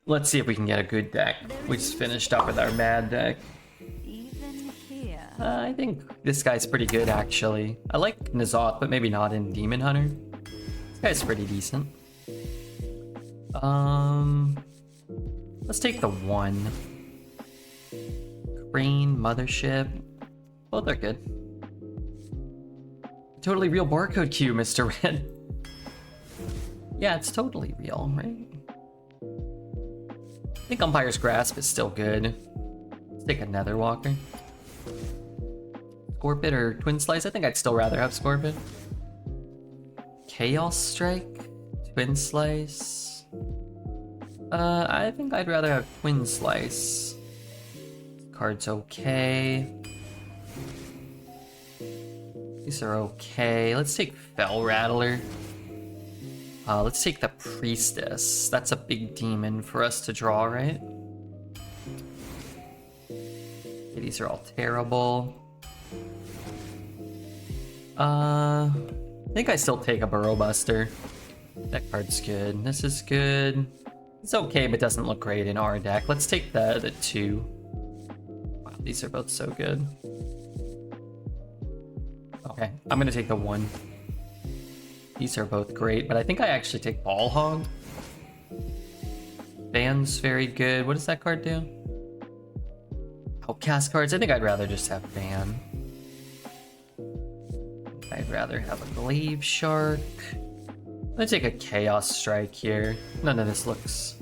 Let's see if we can get a good deck. We just finished up with our bad deck. I think this guy's pretty good, actually. I like N'Zoth, but maybe not in Demon Hunter. This guy's pretty decent. Let's take the 1. Crane, Mothership. Both are good. Totally real barcode queue, Mr. Red. Yeah, it's totally real, right? I think Umpire's Grasp is still good. Let's take a Nether Walker. Scorpid or Twin Slice? I think I'd still rather have Scorpid. Chaos Strike? Twin Slice? I think I'd rather have Twin Slice. Card's okay. These are okay. Let's take Fell Rattler. Let's take the Priestess. That's a big demon for us to draw, right? Okay, these are all terrible. I think I still take a Burrow Buster. That card's good. This is good. It's okay, but doesn't look great in our deck. Let's take the 2. Wow, these are both so good. Okay, I'm gonna take the 1. These are both great, but I think I actually take Ball Hog. Ban's very good. What does that card do? Outcast cards? I think I'd rather just have Ban. I'd rather have a Glaive Shark. I'm gonna take a Chaos Strike here. None of this looks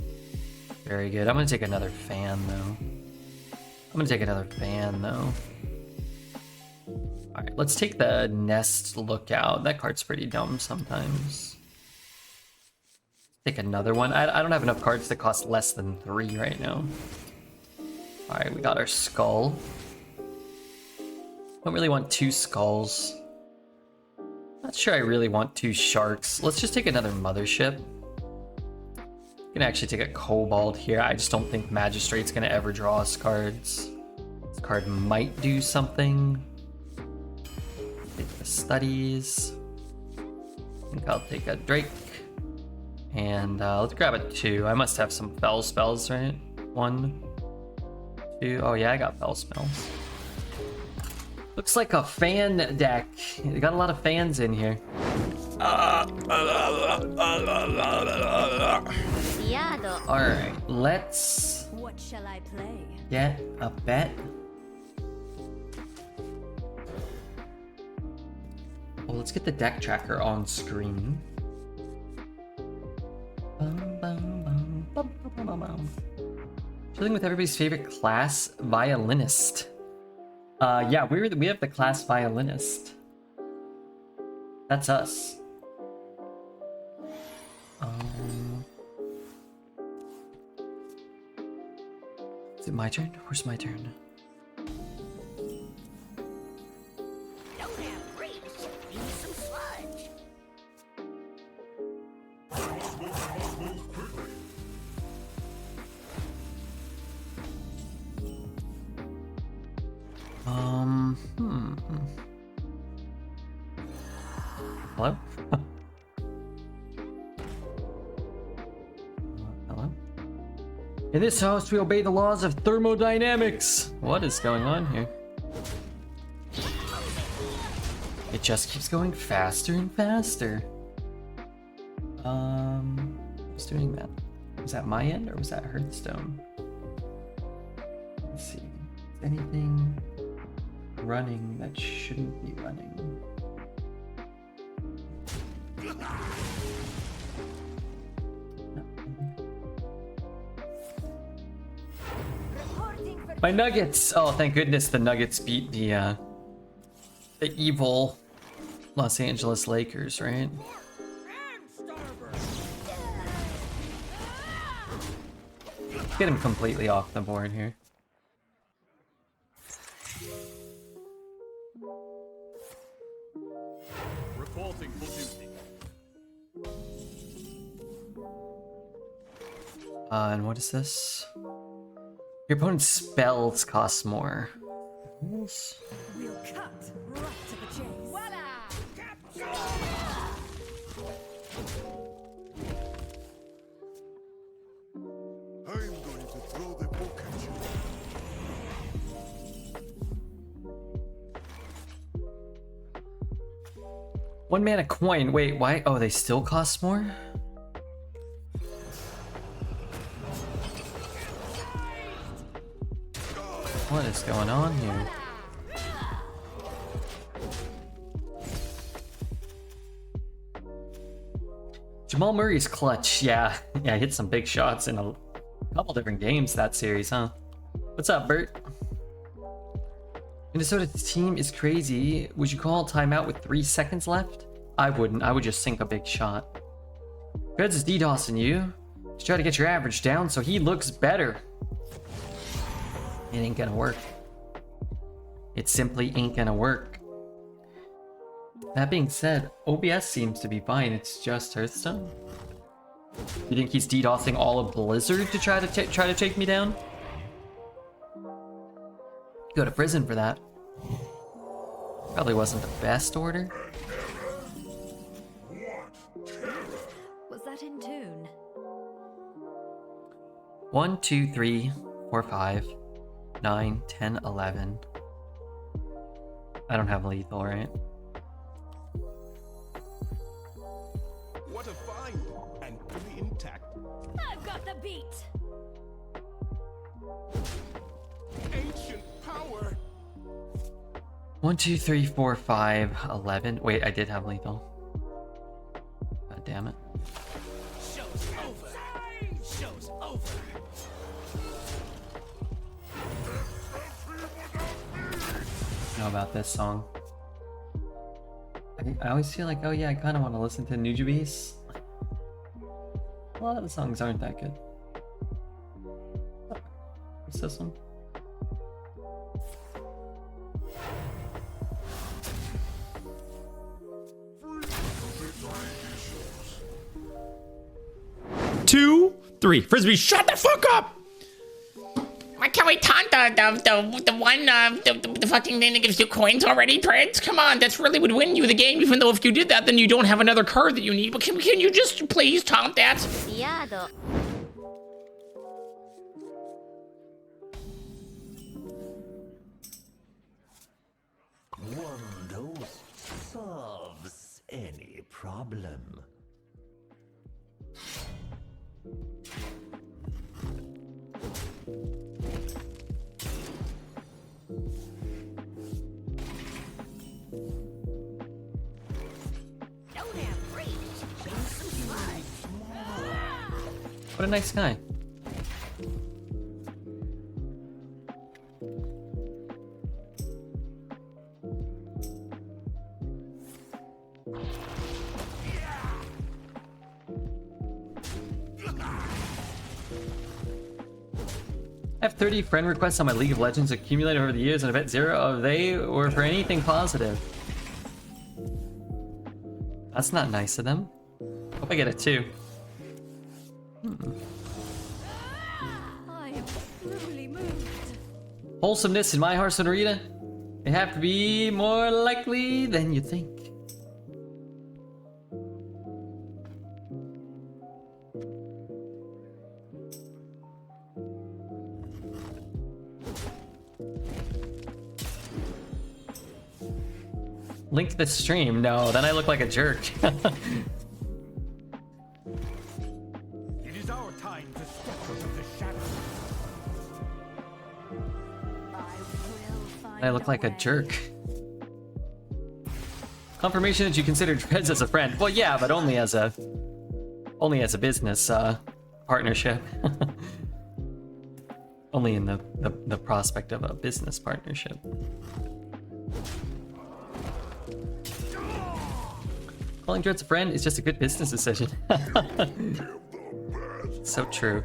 very good. I'm gonna take another Fan, though. Alright, let's take the Nest Lookout. That card's pretty dumb sometimes. Take another one. I don't have enough cards that cost less than 3 right now. Alright, we got our Skull. Don't really want 2 Skulls. Not sure I really want 2 Sharks. Let's just take another Mothership. I'm gonna actually take a Kobold here. I just don't think Magistrate's gonna ever draw us cards. This card might do something. Take the Studies. I think I'll take a Drake. And let's grab a 2. I must have some Fell spells, right? 1, 2. Oh yeah, I got Fell spells. Looks like a fan deck. You got a lot of fans in here. Alright, let's What shall I play? get a bet. Well, let's get the deck tracker on screen. Chilling with everybody's favorite class violinist. Yeah, we have the class violinist. That's us. Is it my turn? Where's my turn? Don't have grapes, use some sludge. Hello? Hello? In this house, we obey the laws of thermodynamics. What is going on here? It just keeps going faster and faster. Who's doing that? Was that my end or was that Hearthstone? Let's see. Is anything running that shouldn't be running? My Nuggets! Oh, thank goodness the Nuggets beat the evil Los Angeles Lakers, right? Get him completely off the board here. Reporting for duty. And what is this? Your opponent's spells cost more. We'll cut right to the chase. I'm going to throw the book at you. One mana coin. Wait, why? Oh, they still cost more? What is going on here? Jamal Murray's clutch. Yeah, yeah, hit some big shots in a couple different games that series, huh? What's up, Bert? Minnesota's team is crazy. Would you call a timeout with 3 seconds left? I wouldn't. I would just sink a big shot. Reds is DDoSing you. Just try to get your average down so he looks better. It ain't gonna work. It simply ain't gonna work. That being said, OBS seems to be fine. It's just Hearthstone. You think he's DDoSing all of Blizzard to try to take me down? Go to prison for that. Probably wasn't the best order. Was that in tune? 1, 2, 3, 4, 5, 9, 10, 11. I don't have lethal, right? What a find! And fully intact. I've got the beat. Ancient power! 1, 2, 3, 4, 5, 11. Wait, I did have lethal. God damn it. Show's over! Show's over! Know about this song. I always feel like, oh yeah, I kind of want to listen to Nujabes. A lot of the songs aren't that good. What's this one? Two, three. Frisbee, shut the fuck up! Why can't we taunt the fucking thing that gives you coins already, Trent? Come on, that's really would win you the game, even though if you did that, then you don't have another card that you need. But can you just please taunt that? One dose solves any problem. What a nice guy. I have 30 friend requests on my League of Legends accumulated over the years, and I bet 0 of they were for anything positive. That's not nice of them. Hope I get a 2. I am truly moved. Wholesomeness in my Hearthstone Arena? They have to be more likely than you think. Link to the stream? No, then I look like a jerk. It is our time to step into the shadows. I look like a jerk. Confirmation that you consider Dreads as a friend. Well, yeah, but only as a business partnership. Only in the prospect of a business partnership. Calling Dreads a friend is just a good business decision. So true.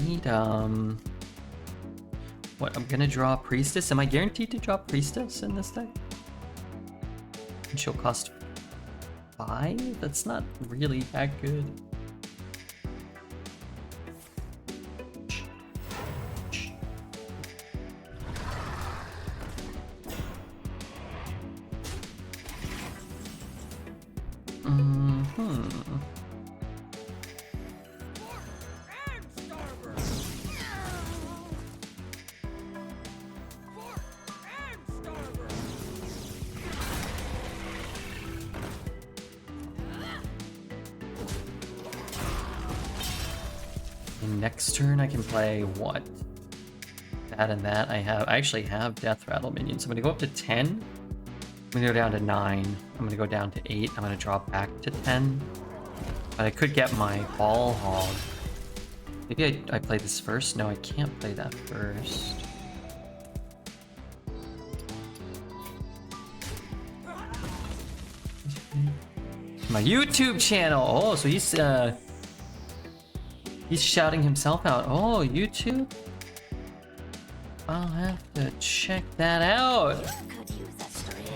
Need what? I'm gonna draw Priestess. Am I guaranteed to draw Priestess in this deck? And she'll cost 5? That's not really that good. And next turn I can play what? That and that. I actually have Death Rattle minions. I'm gonna go up to 10. I'm gonna go down to 9. I'm gonna go down to 8. I'm gonna drop back to 10. But I could get my Ball Hog. Maybe I play this first? No, I can't play that first. My YouTube channel! Oh, so he's shouting himself out. Oh, YouTube? I'll have to check that out. Could use a stream.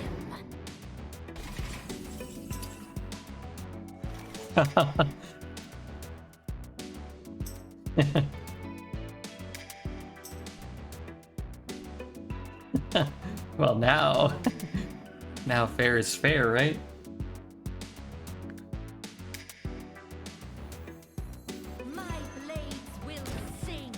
Well, now fair is fair, right? My blades will sing.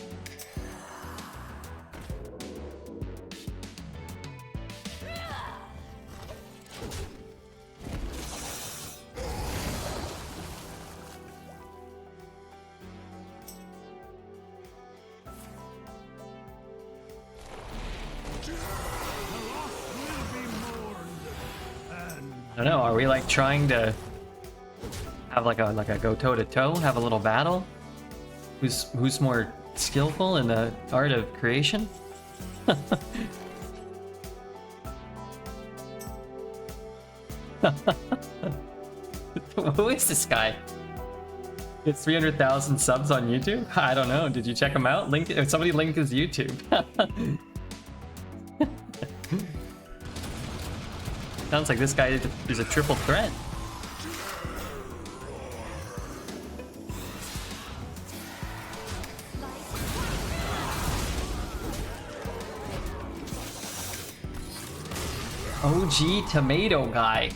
I don't know. Are we like trying to have like a go toe to toe, have a little battle? Who's more skillful in the art of creation? Who is this guy? It's 300,000 subs on YouTube? I don't know. Did you check him out? Somebody link his YouTube. Sounds like this guy is a triple threat. OG tomato guy.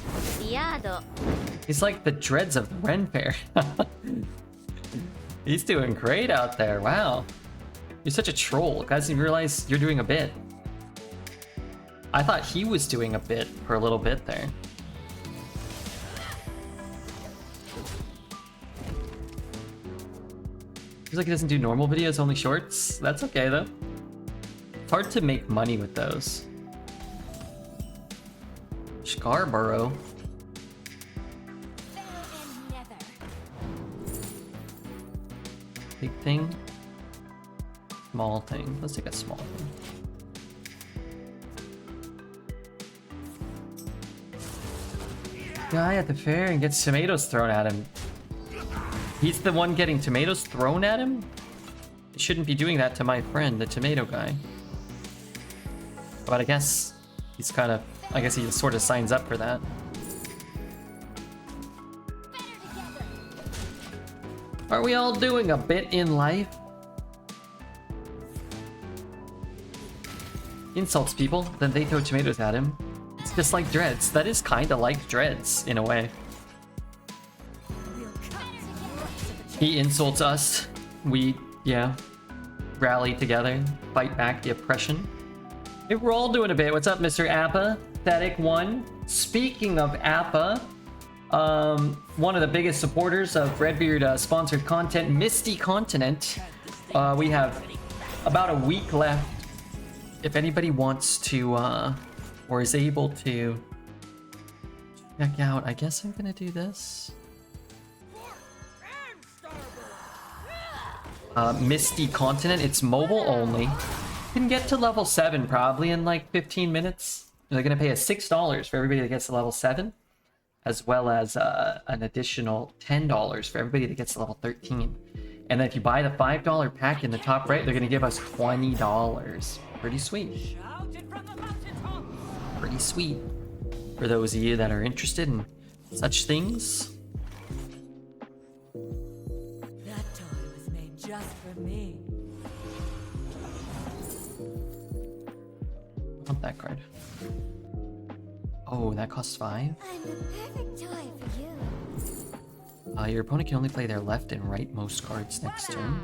He's like the dreads of the Ren Fair. He's doing great out there. Wow. You're such a troll. Guys, you realize you're doing a bit. I thought he was doing a bit for a little bit there. Seems like he doesn't do normal videos, only shorts. That's okay though. It's hard to make money with those. Scarborough. Big thing. Small thing. Let's take a small thing. Guy at the fair and gets tomatoes thrown at him. He's the one getting tomatoes thrown at him? He shouldn't be doing that to my friend, the tomato guy. But I guess he's kind of... I guess he sort of signs up for that. Are we all doing a bit in life? Insults people, then they throw tomatoes at him. It's just like dreads. That is kind of like dreads, in a way. He insults us. We, yeah, rally together, fight back the oppression. Hey, we're all doing a bit. What's up, Mr. Apathetic1? Speaking of Appa, one of the biggest supporters of Redbeard sponsored content, Misty Continent. We have about a week left. If anybody wants to, or is able to check out, I guess I'm gonna do this. Misty Continent, it's mobile only. You can get to level 7 probably in like 15 minutes. They're gonna pay us $6 for everybody that gets to level 7, as well as an additional $10 for everybody that gets to level 13. And then if you buy the $5 pack in the top right, they're gonna give us $20. Pretty sweet. Pretty sweet. For those of you that are interested in such things. That toy was made just for me. I want that card. Oh, that costs 5? I'm the perfect toy for you. Your opponent can only play their left and rightmost cards next turn.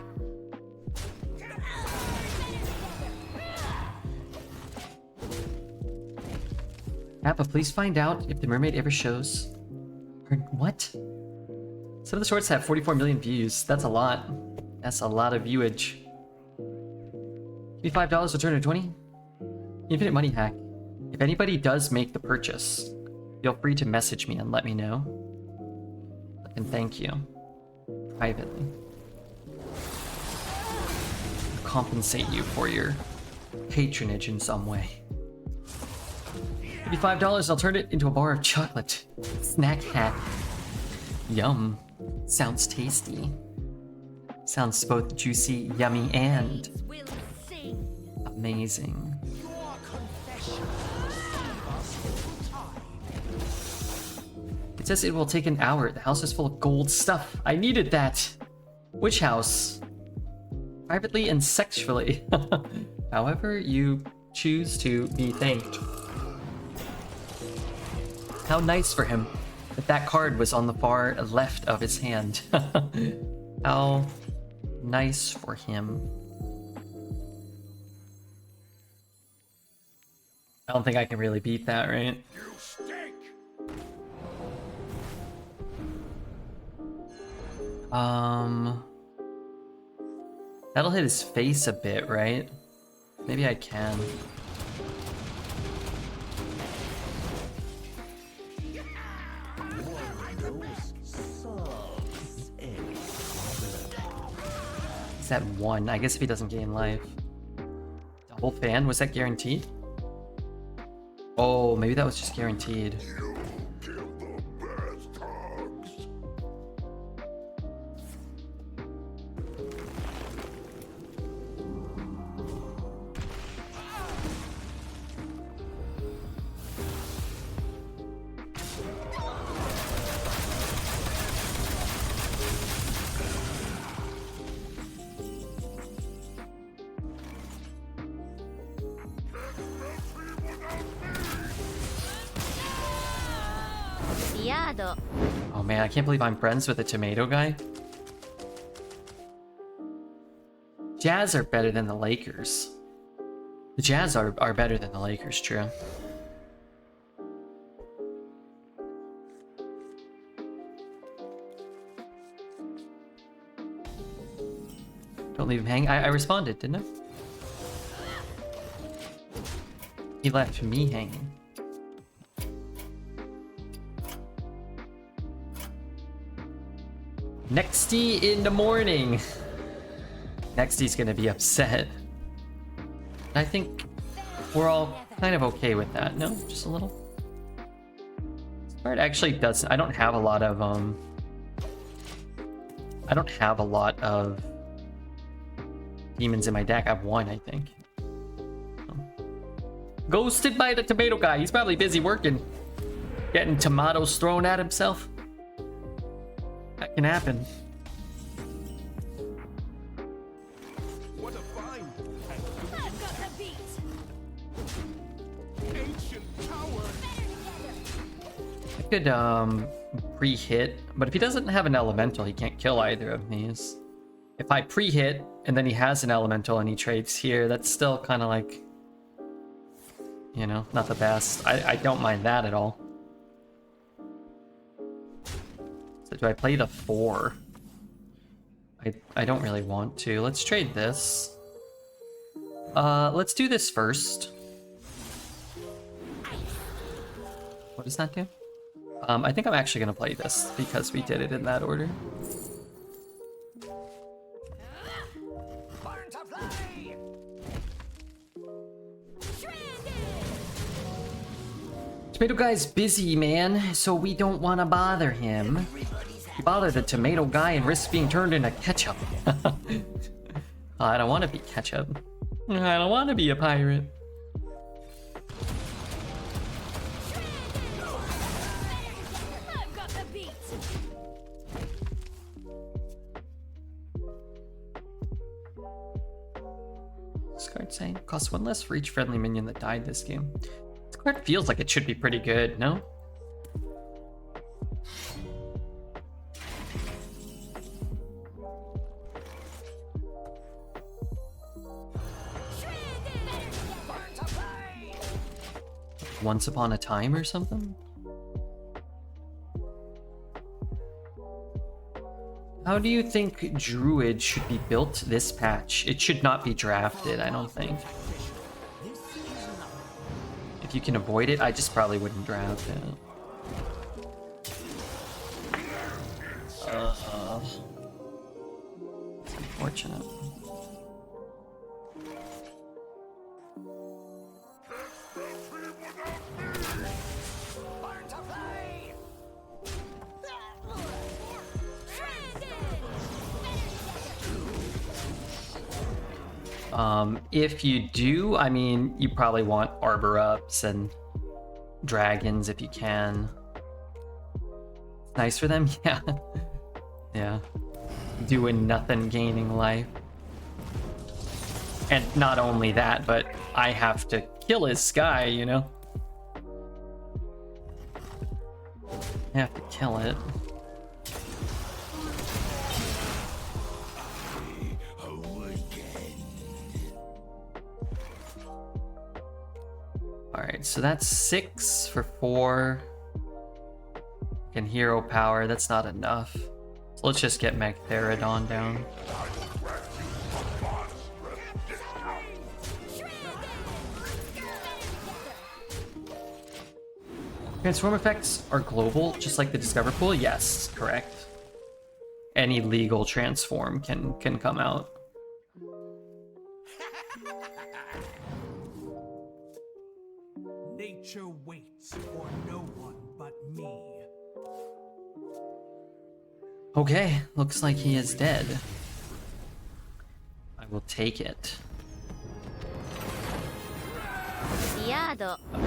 Kappa, please find out if the mermaid ever shows. What? Some of the shorts have 44 million views. That's a lot. That's a lot of viewage. Give me $5, return to 20. Infinite money hack. If anybody does make the purchase, feel free to message me and let me know. And thank you. Privately. Compensate you for your patronage in some way. Give me $5, I'll turn it into a bar of chocolate. Snack hack. Yum. Sounds tasty. Sounds both juicy, yummy, and Will sing. amazing. It says it will take an hour. The house is full of gold stuff. I needed that. Which house? Privately and sexually. However you choose to be thanked. How nice for him that that card was on the far left of his hand. How nice for him. I don't think I can really beat that, right? You stink! That'll hit his face a bit, right? Maybe I can. Is that one? I guess if he doesn't gain life. Double fan? Was that guaranteed? Oh, maybe that was just guaranteed. You kill the best dogs. Oh man, I can't believe I'm friends with the tomato guy. Jazz are better than the Lakers. The Jazz are better than the Lakers, true. Don't leave him hanging. I responded, didn't I? He left me hanging. Nexty in the morning. Nexty's gonna be upset. I think we're all kind of okay with that. No, just a little. This card actually doesn't. I don't have a lot of demons in my deck. I have one, I think. Ghosted by the tomato guy. He's probably busy working, getting tomatoes thrown at himself. That can happen. What a find! I've got the beat. Ancient tower! I could pre-hit, but if he doesn't have an elemental, he can't kill either of these. If I pre-hit and then he has an elemental and he trades here, that's still kind of like, you know, not the best. I don't mind that at all. So do I play the 4? I don't really want to. Let's trade this. Let's do this first. What does that do? I think I'm actually gonna play this because we did it in that order. Burn to play. Tomato guy's busy, man, so we don't want to bother him. You bother the tomato guy and risk being turned into ketchup. I don't want to be ketchup. I don't want to be a pirate. I've got the beat. This card saying costs 1 less for each friendly minion that died this game. This card feels like it should be pretty good, no? Once Upon a Time or something? How do you think Druid should be built this patch? It should not be drafted, I don't think. If you can avoid it, I just probably wouldn't draft it. It's unfortunate. If you do, I mean, you probably want Arbor Ups and Dragons if you can. It's nice for them, yeah. Yeah. Doing nothing, gaining life. And not only that, but I have to kill his Sky, you know? I have to kill it. Alright, so that's 6 for 4. And hero power, that's not enough. So let's just get Magtheridon down. Transform effects are global, just like the Discover Pool? Yes, correct. Any legal transform can come out. Nature waits for no one but me. Okay, looks like he is dead. I will take it.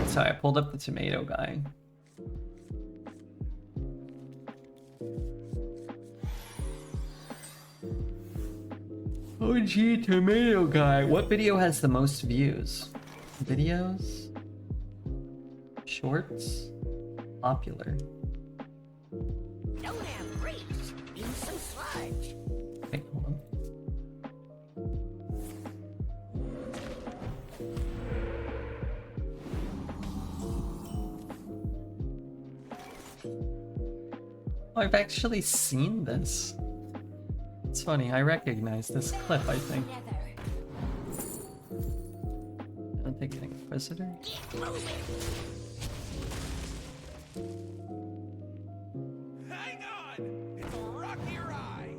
Sorry, I pulled up the tomato guy. OG tomato guy. What video has the most views? Videos? Shorts? Popular. Don't have grapes. Use some sludge. Okay, hold on. Oh, I've actually seen this. It's funny, I recognize this clip, I think. I don't think an Inquisitor. Hang on! It's a rocky ride!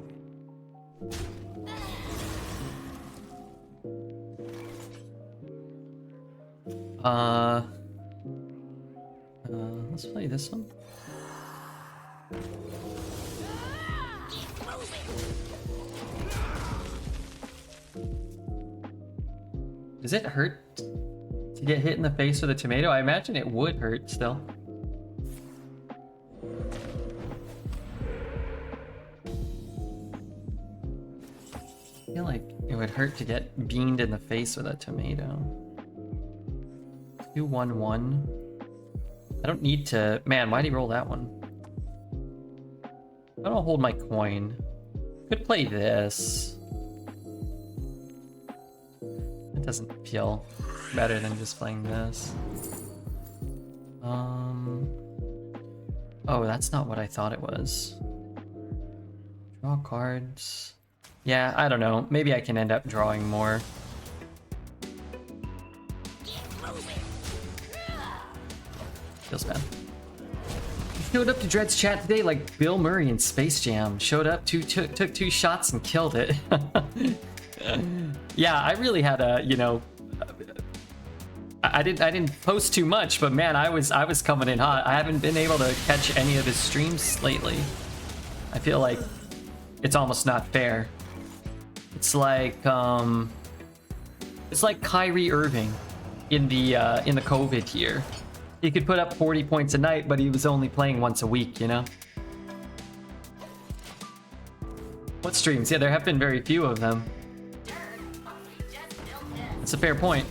Let's play this one. Does it hurt to get hit in the face with a tomato? I imagine it would hurt still. I feel like it would hurt to get beamed in the face with a tomato. 2-1-1. I don't need to... Man, why'd he roll that one? I don't hold my coin. Could play this. It doesn't feel better than just playing this. Oh, that's not what I thought it was. Draw cards. Yeah, I don't know. Maybe I can end up drawing more. Feels bad. Showed up to Dread's chat today like Bill Murray in Space Jam. Showed up, took 2 shots and killed it. Yeah, I really had a, you know, I didn't post too much, but man, I was coming in hot. I haven't been able to catch any of his streams lately. I feel like it's almost not fair. It's like Kyrie Irving in the COVID year. He could put up 40 points a night, but he was only playing once a week, you know? What streams? Yeah, there have been very few of them. That's a fair point.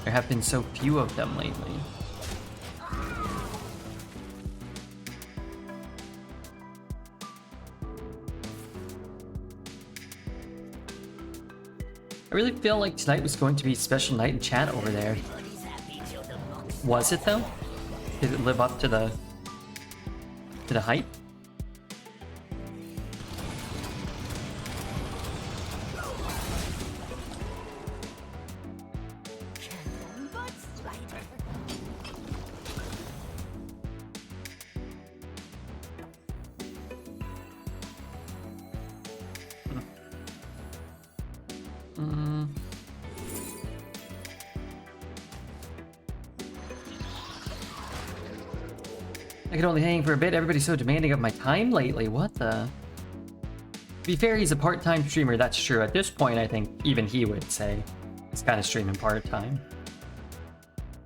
There have been so few of them lately. I really feel like tonight was going to be a special night in chat over there. Was it though? Did it live up to the hype? I could only hang for a bit. Everybody's so demanding of my time lately. What the? To be fair, he's a part-time streamer. That's true. At this point, I think even he would say he's kind of streaming part-time.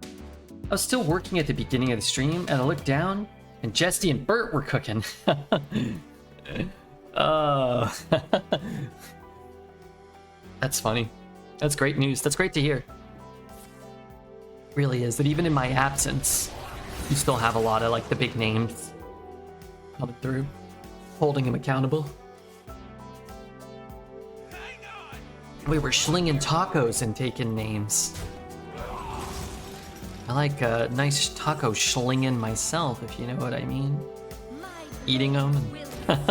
I was still working at the beginning of the stream, and I looked down, and Jesse and Bert were cooking. That's funny. That's great news. That's great to hear. Really is that even in my absence, you still have a lot of like the big names coming through, holding him accountable. We were slinging tacos and taking names. I like a nice taco slinging myself, if you know what I mean. Eating them. That's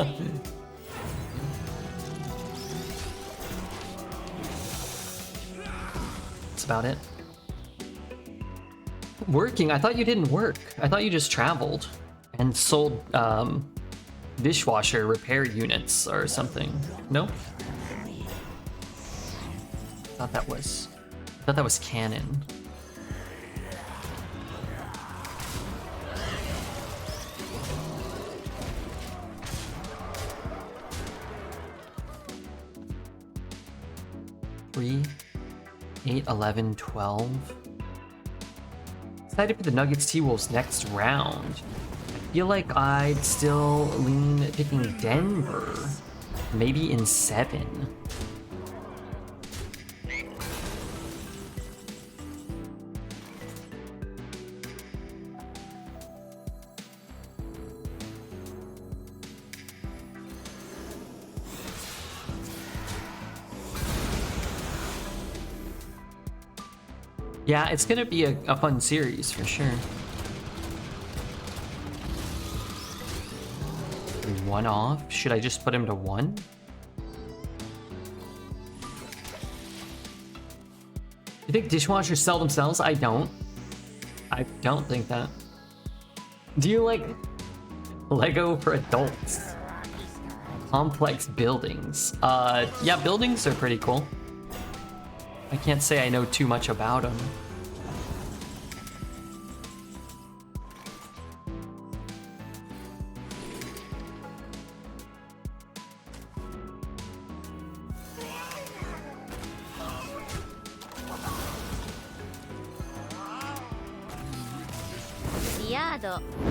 about it. Working? I thought you didn't work. I thought you just traveled and sold dishwasher repair units or something. No? I thought that was canon. Three, 8, 11, 12. Excited for the Nuggets T-Wolves next round. I feel like I'd still lean picking Denver. Maybe in 7. Yeah, it's gonna be a fun series for sure. 1 off? Should I just put him to 1? You think dishwashers sell themselves? I don't. I don't think that. Do you like Lego for adults? Complex buildings. Yeah, buildings are pretty cool. I can't say I know too much about them.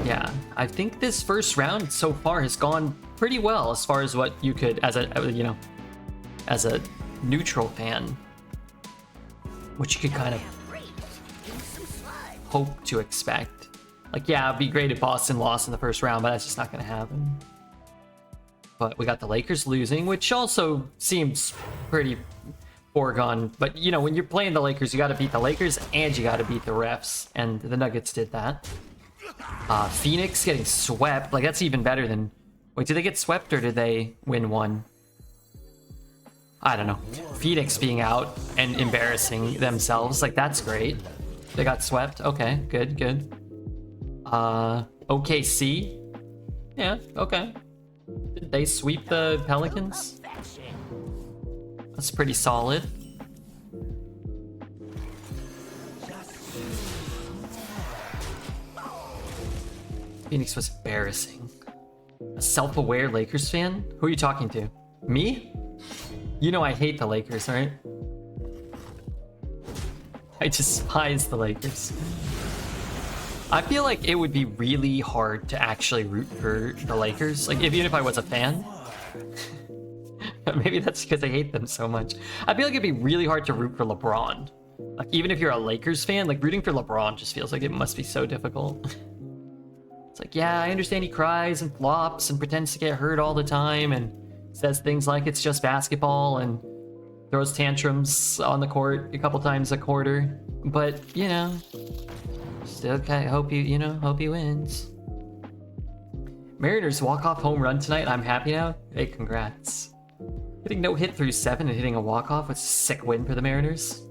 Yeah, I think this first round so far has gone pretty well as far as what you could, as a, you know, as a neutral fan, what you could kind of hope to expect. Like, yeah, it'd be great if Boston lost in the first round, but that's just not going to happen. But we got the Lakers losing, which also seems pretty foregone. But, you know, when you're playing the Lakers, you got to beat the Lakers and you got to beat the refs. And the Nuggets did that. Phoenix getting swept. Like, that's even better than... Wait, did they get swept or did they win one? I don't know. Phoenix being out and embarrassing themselves. Like, that's great. They got swept. Okay, good, good. OKC? Yeah, okay. Did they sweep the Pelicans? That's pretty solid. Phoenix was embarrassing. A self-aware Lakers fan? Who are you talking to? Me? You know I hate the Lakers, right? I despise the Lakers. I feel like it would be really hard to actually root for the Lakers. Like, even if I was a fan. Maybe that's because I hate them so much. I feel like it'd be really hard to root for LeBron. Like, even if you're a Lakers fan, like, rooting for LeBron just feels like it must be so difficult. It's like, yeah, I understand he cries and flops and pretends to get hurt all the time and says things like it's just basketball and throws tantrums on the court a couple times a quarter, but you know, still kind of hope hope he wins. Mariners walk-off home run tonight. I'm happy now. Hey, congrats. Hitting no hit through 7 and hitting a walk-off was a sick win for the Mariners.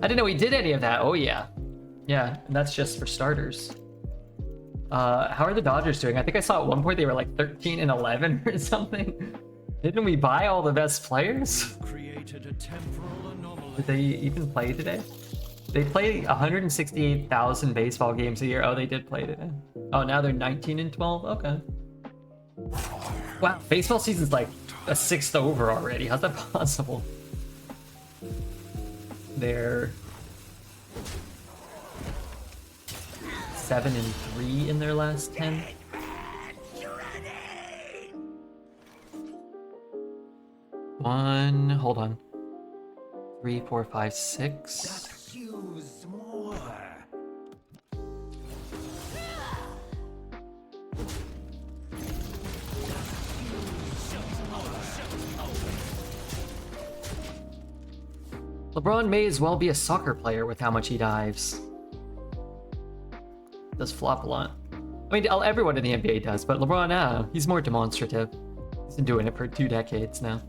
I didn't know he did any of that. Oh yeah, yeah, and that's just for starters. How are the Dodgers doing? I think I saw at one point they were like 13 and 11 or something. Didn't we buy all the best players? Created a temporal anomaly. Did they even play today? They play 168,000 baseball games a year. Oh, they did play today. Oh, now they're 19 and 12? Okay. Wow, baseball season's like a 6th over already. How's that possible? They're 7 and 3 in their last 10. One, hold on. 3, 4, 5, 6. Use more. LeBron may as well be a soccer player with how much he dives. Does flop a lot. I mean, everyone in the NBA does, but LeBron, he's more demonstrative. He's been doing it for 2 decades now.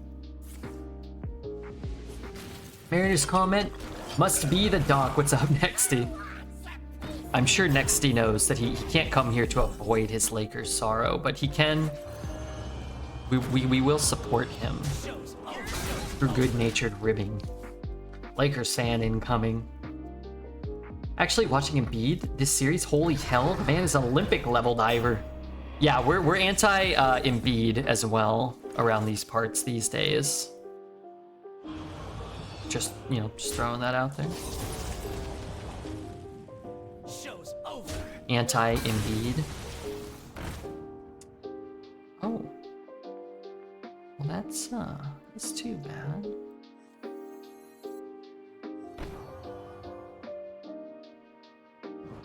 Mariners comment, must be the doc. What's up, Nexty? I'm sure Nexty knows that he can't come here to avoid his Lakers sorrow, but he can. We will support him through good-natured ribbing. Lakers fan incoming. Actually, watching Embiid this series, holy hell, the man is an Olympic level diver. Yeah, we're anti Embiid as well around these parts these days. Just, just throwing that out there. Show's over. Anti-Embiid. Oh. Well, that's too bad.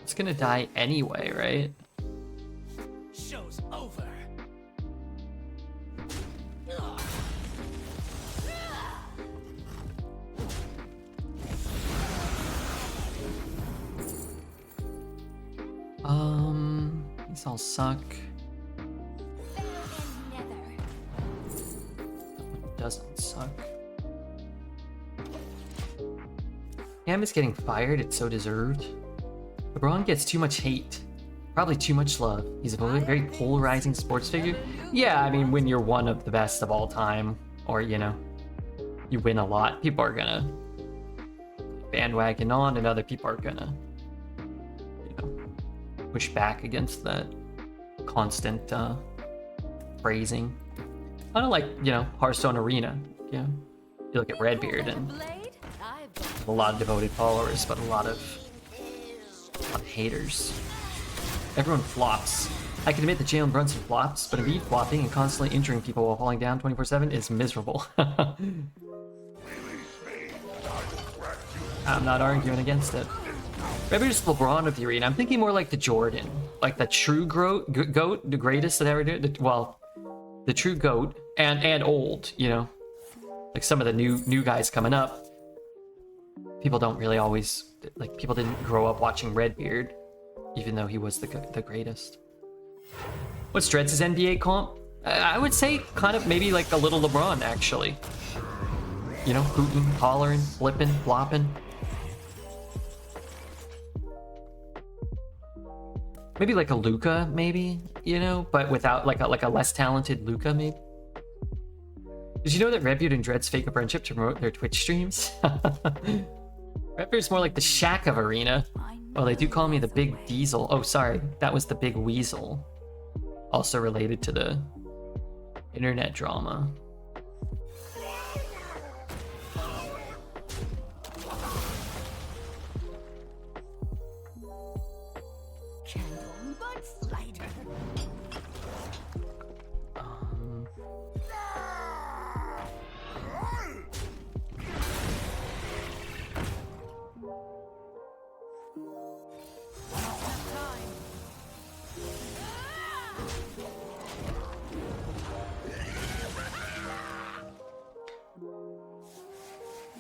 It's gonna die anyway, right? Show's over. These all suck. That one doesn't suck. Cam is getting fired, it's so deserved. LeBron gets too much hate. Probably too much love. He's a very polarizing sports figure. Yeah, I mean, when you're one of the best of all time, or, you win a lot, people are gonna bandwagon on, and other people are gonna, push back against that constant praising. Kind of like, Hearthstone Arena. Yeah. You look at Redbeard and a lot of devoted followers, but a lot of haters. Everyone flops. I can admit that Jalen Brunson flops, but Embiid flopping and constantly injuring people while falling down 24/7 is miserable. I'm not arguing against it. Maybe just LeBron of the arena. I'm thinking more like the Jordan, like the true GOAT, the greatest that ever did. The true GOAT and old, like some of the new guys coming up. People don't really always people didn't grow up watching Redbeard, even though he was the greatest. What's Dreads' NBA comp? I would say kind of maybe like a little LeBron actually. Hooting, hollering, flipping, flopping. Maybe like a Luka, maybe, but without like a less talented Luka, maybe. Did you know that Redbeard and Dreads fake a friendship to promote their Twitch streams? Redbeard's more like the Shaq of Arena. Oh, they do call me the Big Diesel. Oh, sorry, that was the Big Weasel. Also related to the internet drama.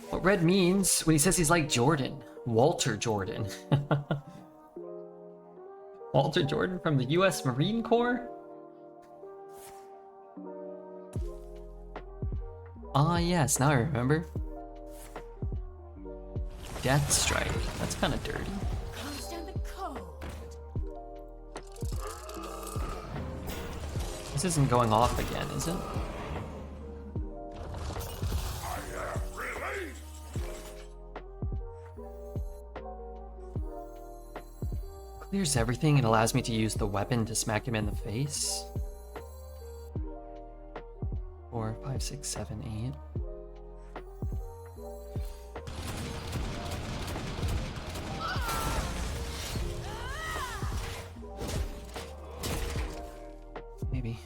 What red means when he says he's like Jordan. Walter Jordan. Walter Jordan from the US Marine Corps? Ah, yes, now I remember. Death Strike. That's kind of dirty. Comes down the cold. This isn't going off again, is it? Clears everything and allows me to use the weapon to smack him in the face. 4, 5, 6, 7, 8. Maybe.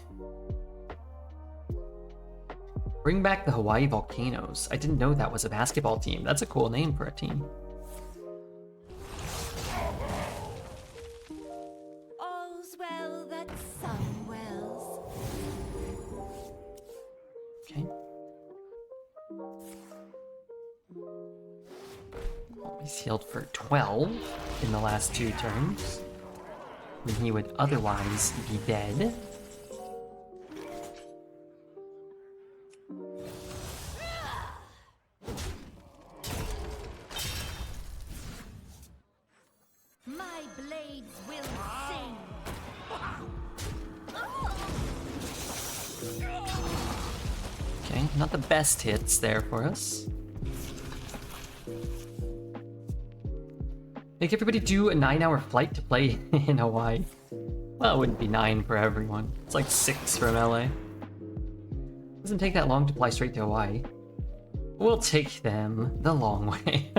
Bring back the Hawaii Volcanoes. I didn't know that was a basketball team. That's a cool name for a team. All's well that sun wells. Okay. He's healed for 12 in the last 2 turns, when he would otherwise be dead. My blades will sing. Okay, not the best hits there for us. Make everybody do a 9-hour flight to play in Hawaii. Well, it wouldn't be 9 for everyone. It's like 6 from LA. Doesn't take that long to fly straight to Hawaii. We'll take them the long way.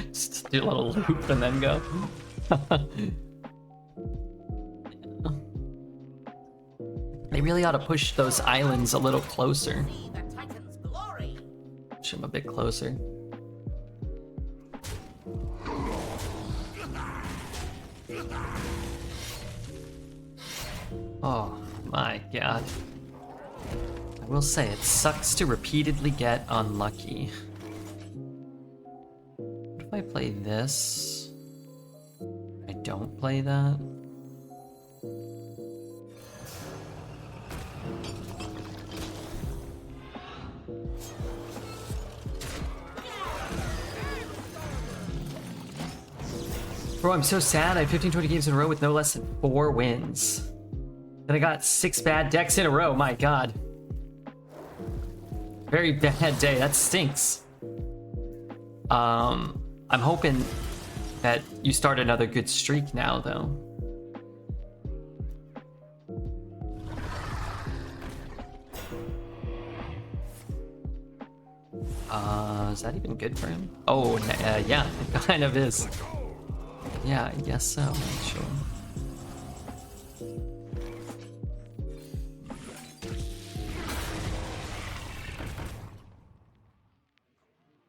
Just do a little loop and then go. They really ought to push those islands a little closer. See the Titan's glory. Push them a bit closer. Oh my god. I will say, it sucks to repeatedly get unlucky. What if I play this? I don't play that? Bro, I'm so sad. I have 15-20 games in a row with no less than 4 wins. Then I got 6 bad decks in a row. My god. Very bad day. That stinks. I'm hoping that you start another good streak now, though. Is that even good for him? Oh, yeah, it kind of is. Yeah, I guess so, actually.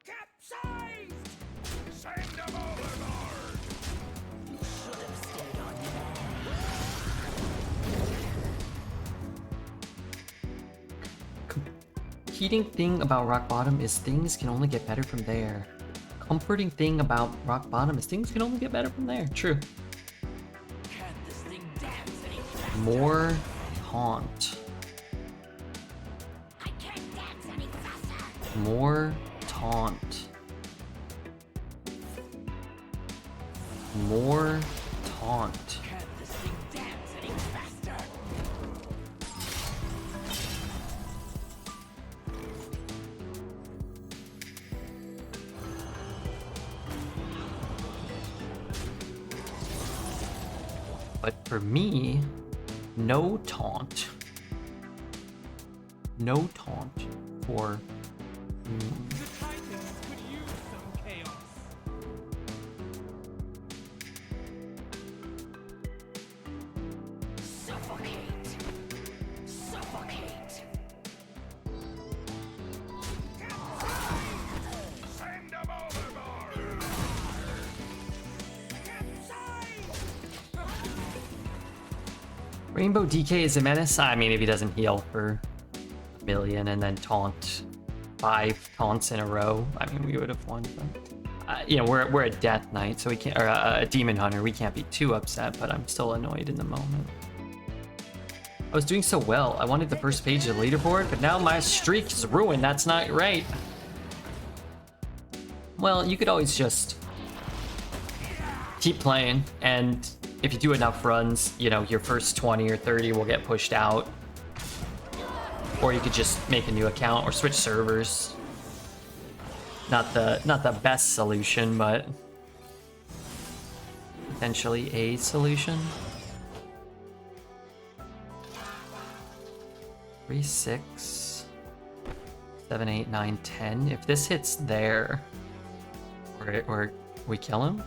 Capsized! Send them overboard! You should have stayed on Competing thing about Rock Bottom is things can only get better from there. Comforting thing about Rock Bottom is things can only get better from there. True. Can't this thing dance any faster? More taunt. I can't dance any faster. More taunt. More taunt. Can't this thing dance any faster? But for me, no taunt. No taunt for The Titans could use some chaos. Suffocate. Suffocate. Send them overboard! Rainbow DK is a menace. I mean, if he doesn't heal for a million and then taunt 5 taunts in a row, I mean, we would have won. But, you know, we're a death knight, so we can't, or a demon hunter. We can't be too upset, but I'm still annoyed in the moment. I was doing so well. I wanted the first page of the leaderboard, but now my streak is ruined. That's not right. Well, you could always just keep playing, and if you do enough runs, you know, your first 20 or 30 will get pushed out. Or you could just make a new account or switch servers. Not the best solution, but potentially a solution. 3, 6, 7, 8, 9, 10. If this hits there, or we kill him.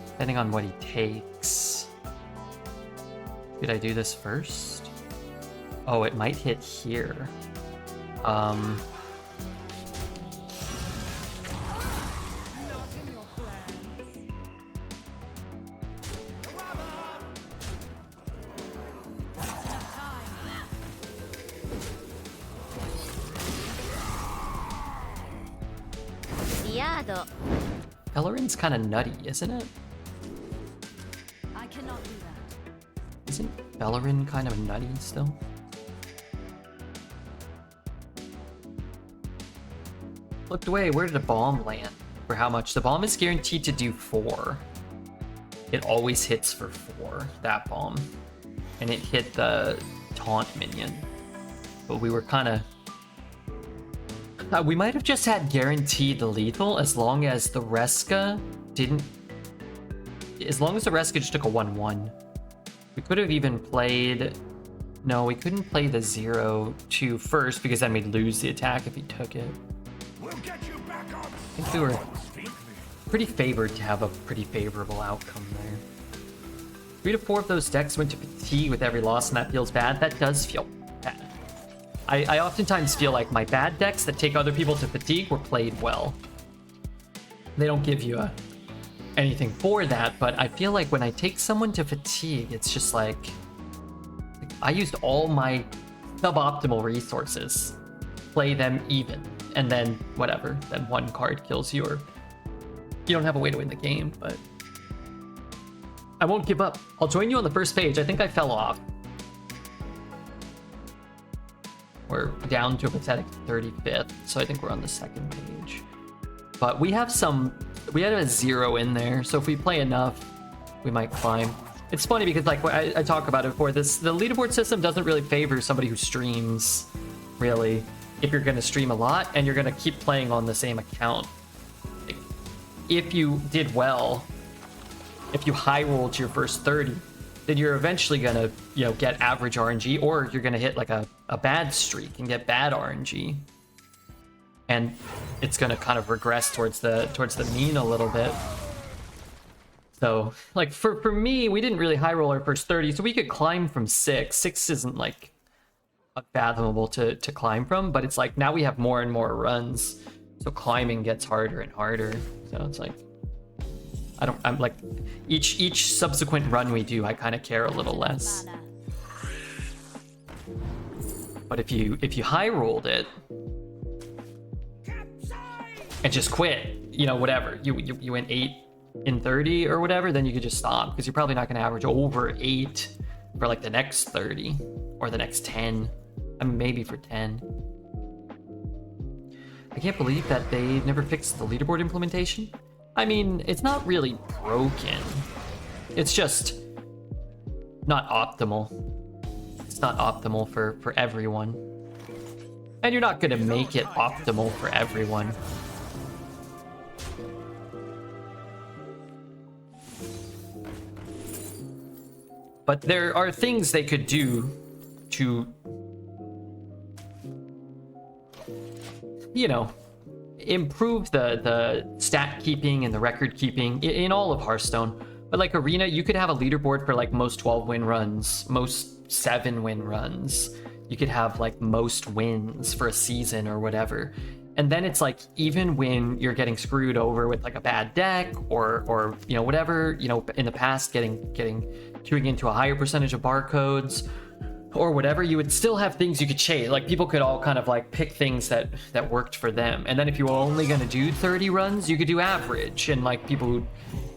Depending on what he takes. Did I do this first? Oh, it might hit here. Bellerin's kind of nutty, isn't it? I cannot do that. Isn't Bellerin kind of nutty still? Looked away, where did a bomb land? For how much? The bomb is guaranteed to do 4. It always hits for 4, that bomb. And it hit the taunt minion. But we were kind of... we might have just had guaranteed lethal as long as the Reska didn't... As long as the Reska just took a 1-1. We could have even played... No, we couldn't play the 0-2 first because then we'd lose the attack if he took it. We'll get you back on. I think we were pretty favored to have a pretty favorable outcome there. 3 to 4 of those decks went to fatigue with every loss, and that feels bad. That does feel bad. I oftentimes feel like my bad decks that take other people to fatigue were played well. They don't give you anything for that, but I feel like when I take someone to fatigue, it's just like I used all my suboptimal resources, play them even, and then whatever, then one card kills you, or you don't have a way to win the game. But I won't give up. I'll join you on the first page. I think I fell off. We're down to a pathetic 35th, so I think we're on the second page. But we have a 0 in there, so if we play enough, we might climb. It's funny because, like, I talk about it before, the leaderboard system doesn't really favor somebody who streams, really. If you're going to stream a lot and you're going to keep playing on the same account. Like, if you did well, if you high rolled your first 30, then you're eventually going to, you know, get average RNG, or you're going to hit like a bad streak and get bad RNG. And it's going to kind of regress towards the mean a little bit. So, like, for me, we didn't really high roll our first 30, so we could climb from 6. 6 isn't like unfathomable to climb from, but it's like now we have more and more runs, so climbing gets harder and harder. So it's like I'm like each subsequent run we do, I kind of care a little less. But if you high rolled it and just quit, you know, whatever, you went 8 in 30 or whatever, then you could just stop, because you're probably not going to average over 8 for like the next 30 or the next 10. I mean, maybe for 10. I can't believe that they never fixed the leaderboard implementation. I mean, it's not really broken. It's just not optimal. It's not optimal for everyone. And you're not going to make it optimal for everyone. But there are things they could do to, you know, improve the stat keeping and the record keeping in all of Hearthstone. But like Arena, you could have a leaderboard for like most 12-win runs, most 7-win runs. You could have like most wins for a season or whatever. And then it's like, even when you're getting screwed over with like a bad deck or you know, whatever, you know, in the past getting queuing into a higher percentage of barcodes or whatever, you would still have things you could chase. Like people could all kind of like pick things that worked for them. And then if you were only going to do 30 runs, you could do average. And like people who,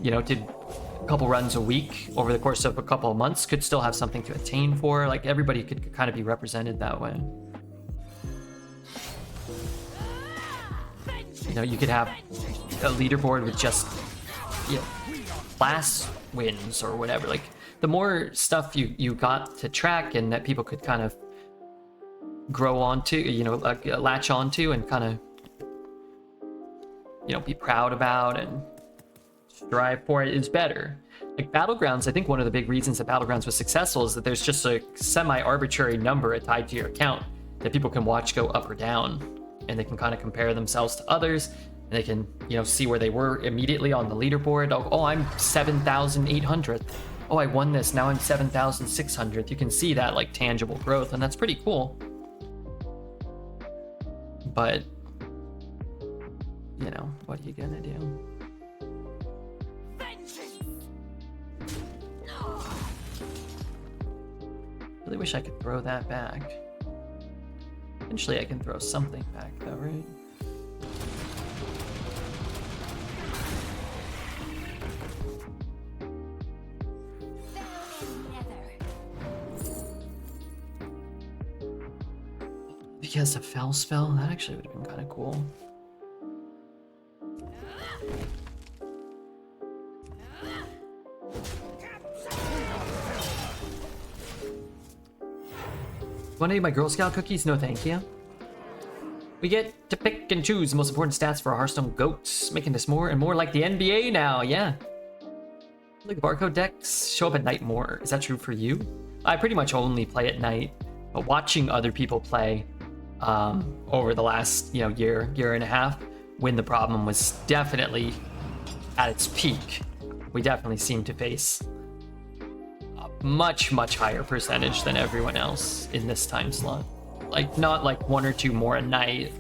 you know, did a couple runs a week over the course of a couple of months could still have something to attain for. Like everybody could kind of be represented that way. You know, you could have a leaderboard with just, you know, class wins or whatever. Like the more stuff you got to track and that people could kind of grow onto, you know, latch onto and kind of, you know, be proud about and strive for it is better. Like Battlegrounds, I think one of the big reasons that Battlegrounds was successful is that there's just a semi-arbitrary number tied to your account that people can watch go up or down, and they can kind of compare themselves to others, and they can, you know, see where they were immediately on the leaderboard. Oh, I'm 7,800th. Oh, I won this, now I'm 7,600th. You can see that like tangible growth, and that's pretty cool. But, you know, what are you gonna do? Really wish I could throw that back. Eventually I can throw something back though, right? He has a fell spell? That actually would have been kind of cool. Want any of my Girl Scout cookies? No thank you. We get to pick and choose the most important stats for our Hearthstone goats, making this more and more like the NBA now, yeah. Like the barcode decks show up at night more. Is that true for you? I pretty much only play at night, but watching other people play over the last, you know, year and a half, when the problem was definitely at its peak, we definitely seemed to face a much higher percentage than everyone else in this time slot. Like not like 1 or 2 more a night.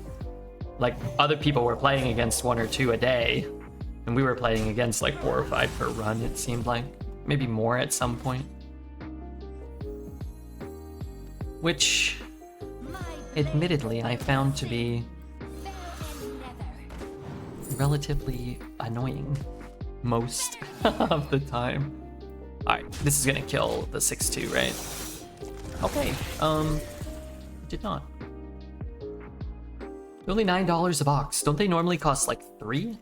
Like other people were playing against 1 or 2 a day, and we were playing against like 4 or 5 per run, it seemed like. Maybe more at some point. Which, admittedly, I found to be relatively annoying most of the time. Alright, this is gonna kill the 6-2, right? Okay, did not. Only $9 a box. Don't they normally cost like 3?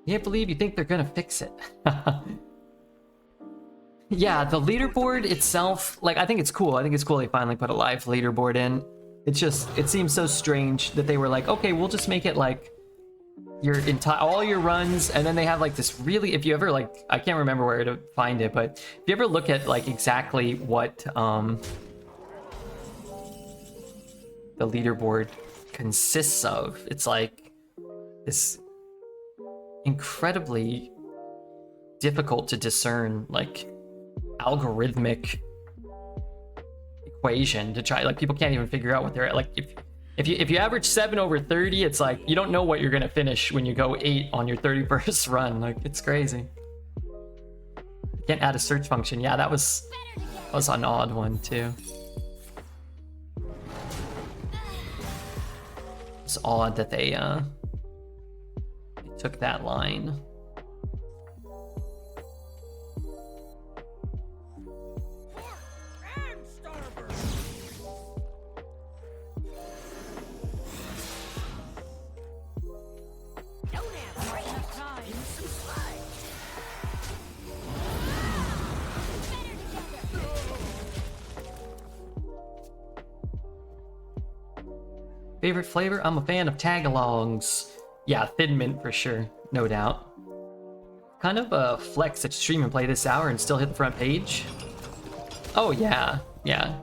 Can't believe you think they're gonna fix it. Yeah, the leaderboard itself, like, I think it's cool. I think it's cool they finally put a live leaderboard in. It's just, it seems so strange that they were like, okay, we'll just make it like your entire, all your runs, and then they have like this really, if you ever like, I can't remember where to find it, but if you ever look at like exactly what the leaderboard consists of, it's like this incredibly difficult to discern like algorithmic equation to try, like people can't even figure out what they're at. Like if you average 7 over 30, it's like you don't know what you're gonna finish when you go 8 on your 31st run. Like it's crazy. Can't add a search function. Yeah, that was an odd one too. It's odd that they took that line. Favorite flavor? I'm a fan of tagalongs. Yeah, thin mint for sure, no doubt. Kind of a flex to stream and play this hour and still hit the front page. Oh yeah, yeah.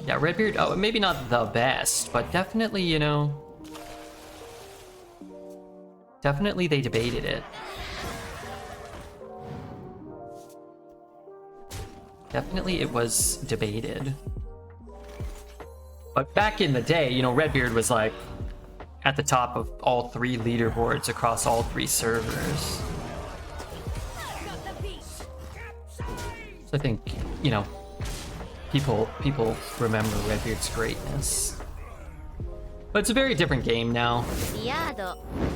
Yeah, Redbeard, oh, maybe not the best, but definitely, you know, definitely they debated it. Definitely it was debated. But back in the day, you know, Redbeard was like at the top of all 3 leaderboards across all 3 servers. So I think, you know, people remember Redbeard's greatness. But it's a very different game now.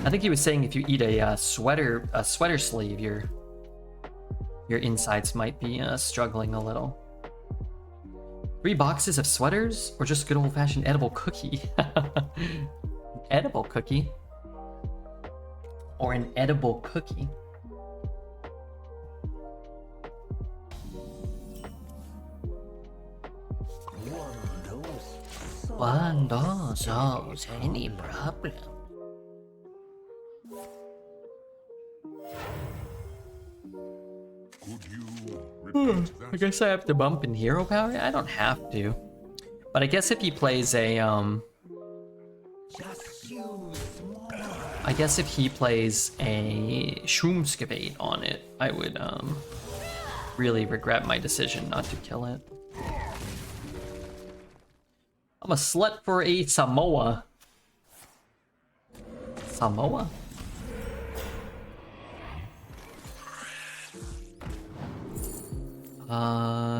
I think he was saying if you eat a sweater sleeve, your insides might be struggling a little. 3 boxes of sweaters, or just good old-fashioned edible cookie? Edible cookie, or an edible cookie. One don't solve any problem. Could you repeat I that? guess I have to bump in hero power? I don't have to. But I guess if he plays a, I guess if he plays a Shroomskavate on it, I would, really regret my decision not to kill it. I'm a slut for a Samoa. Samoa?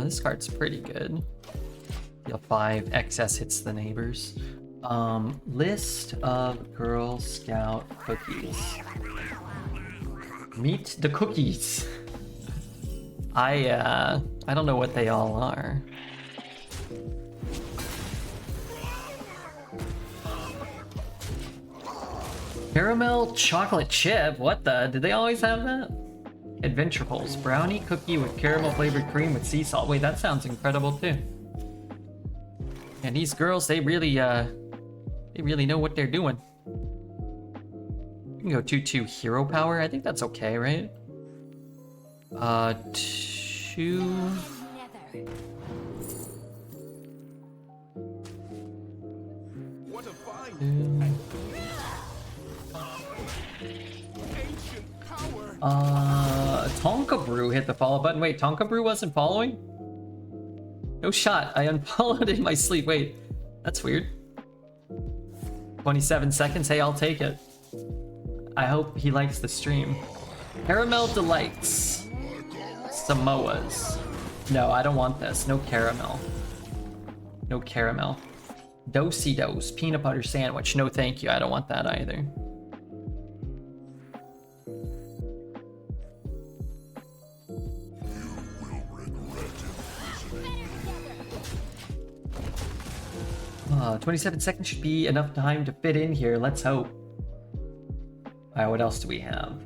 This card's pretty good. Deal 5, excess hits the neighbors. List of Girl Scout cookies. Meet the cookies. I don't know what they all are. Caramel chocolate chip? What the? Did they always have that? Adventure-Pulse. Brownie cookie with caramel flavored cream with sea salt. Wait, that sounds incredible too. And these girls, they really know what they're doing. We can go 2-2 hero power. I think that's okay, right? 2... What a find! Tonka Brew hit the follow button. Wait, Tonka Brew wasn't following? No shot. I unfollowed in my sleep. Wait, that's weird. 27 seconds. Hey, I'll take it. I hope he likes the stream. Caramel Delights. Samoas. No, I don't want this. No caramel. No caramel. Do-si-dos. Peanut butter sandwich. No thank you. I don't want that either. Uh, 27 seconds should be enough time to fit in here. Let's hope. Alright, what else do we have?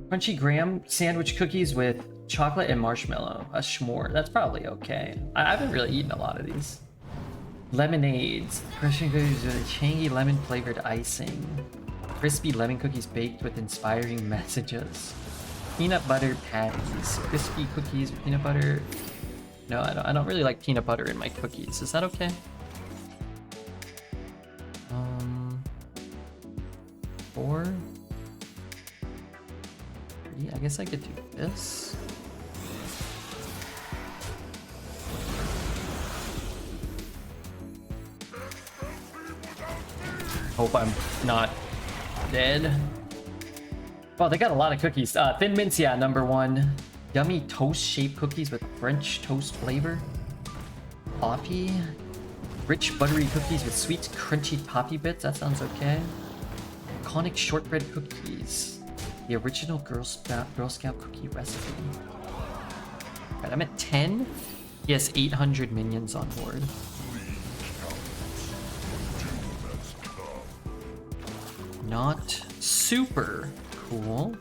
Crunchy graham sandwich cookies with chocolate and marshmallow. A s'more. That's probably okay. I haven't really eaten a lot of these. Lemonades. Crushing cookies with a tangy lemon flavored icing. Crispy lemon cookies baked with inspiring messages. Peanut butter patties. Crispy cookies with peanut butter. No, I don't really like peanut butter in my cookies. Is that okay? 4. 3. I guess I could do this. Hope I'm not dead. Oh, they got a lot of cookies. Thin Mints, yeah, number 1. Yummy toast-shaped cookies with French toast flavor. Coffee. Rich buttery cookies with sweet, crunchy poppy bits. That sounds okay. Iconic shortbread cookies. The original Girl Scout cookie recipe. Alright, I'm at 10. He has 800 minions on board. Not super cool.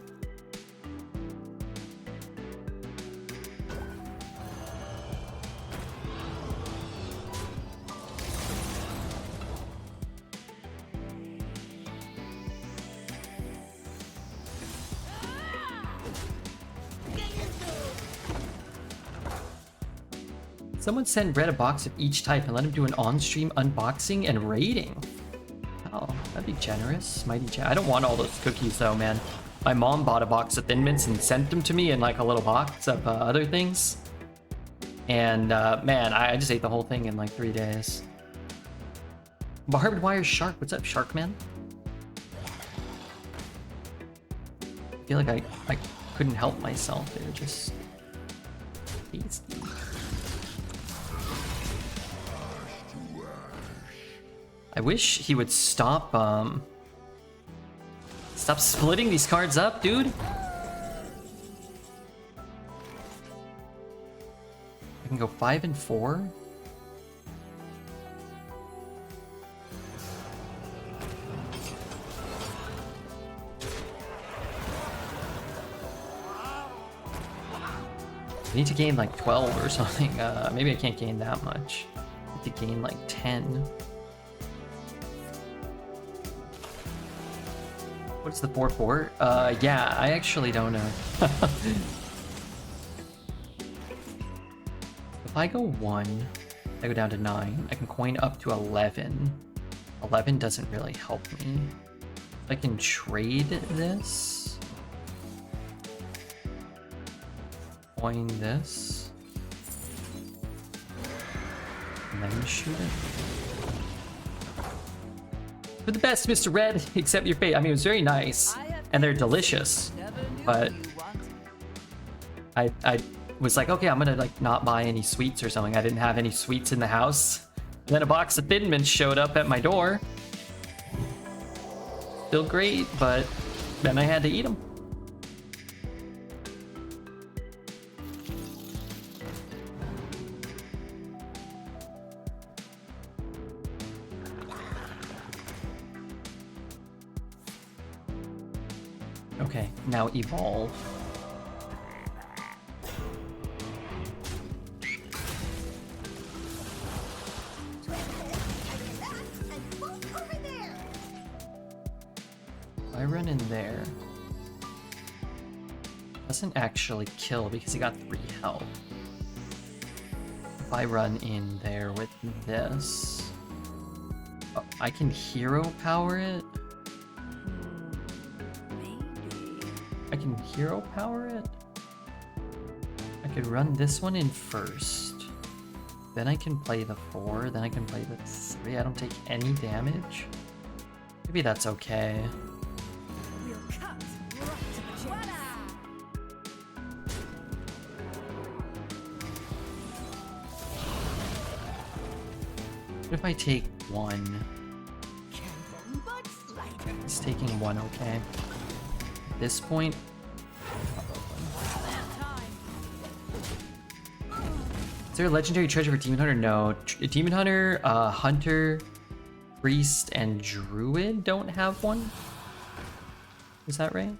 Someone send Red a box of each type and let him do an on-stream unboxing and rating. Oh, that'd be generous. I don't want all those cookies though, man. My mom bought a box of Thin Mints and sent them to me in like a little box of other things. And man, I just ate the whole thing in like 3 days. Barbed wire shark. What's up, Shark Man? I feel like I couldn't help myself there. Just tasty. I wish he would stop stop splitting these cards up, dude. I can go 5 and 4. I need to gain like 12 or something. Maybe I can't gain that much. I need to gain like 10. What's the 4-4? Yeah, I actually don't know. If I go 1, I go down to 9. I can coin up to 11. 11 doesn't really help me. I can trade this. Coin this. And then shoot it. For the best, Mr. Red, accept your fate. I mean, it was very nice, and they're delicious, but I was like, okay, I'm gonna like not buy any sweets or something. I didn't have any sweets in the house. And then a box of Thin Mints showed up at my door. Still great, but then I had to eat them. Okay, now evolve. I run in there. Doesn't actually kill because he got 3 health. If I run in there with this, oh, I can hero power it. I can hero power it. I could run this one in first. Then I can play the 4. Then I can play the 3. I don't take any damage. Maybe that's okay. We'll cut right to the chase. What if I take 1? Is taking 1 okay? At this point, is there a legendary treasure for Demon Hunter? No. Demon Hunter, Hunter, Priest, and Druid don't have one? Is that right?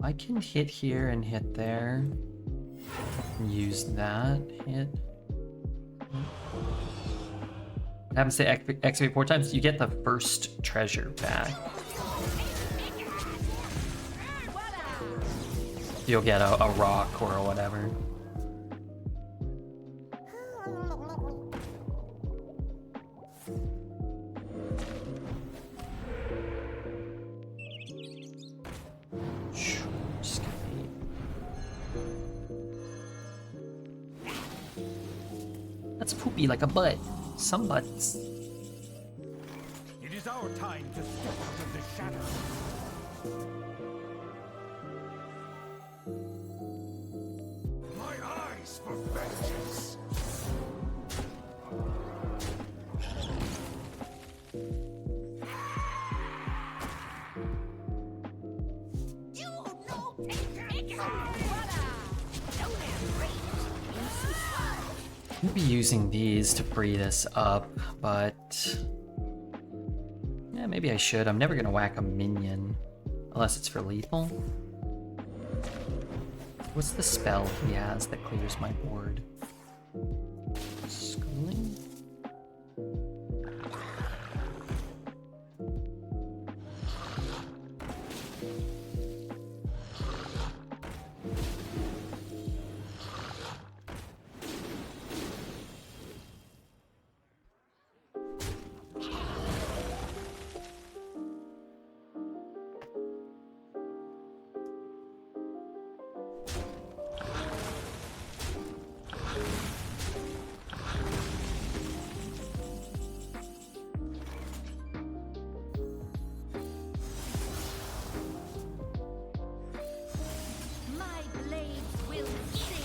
I can hit here and hit there. And use that hit. What happens to activate 4 times? You get the first treasure back. You'll get a rock or whatever. That's poopy like a butt. Some butts. It is our time to step out of the shadows. My eyes for vengeance. I'm gonna be using these to free this up, but yeah, maybe I should. I'm never gonna whack a minion unless it's for lethal. What's the spell he has that clears my board? Schooling? will sing.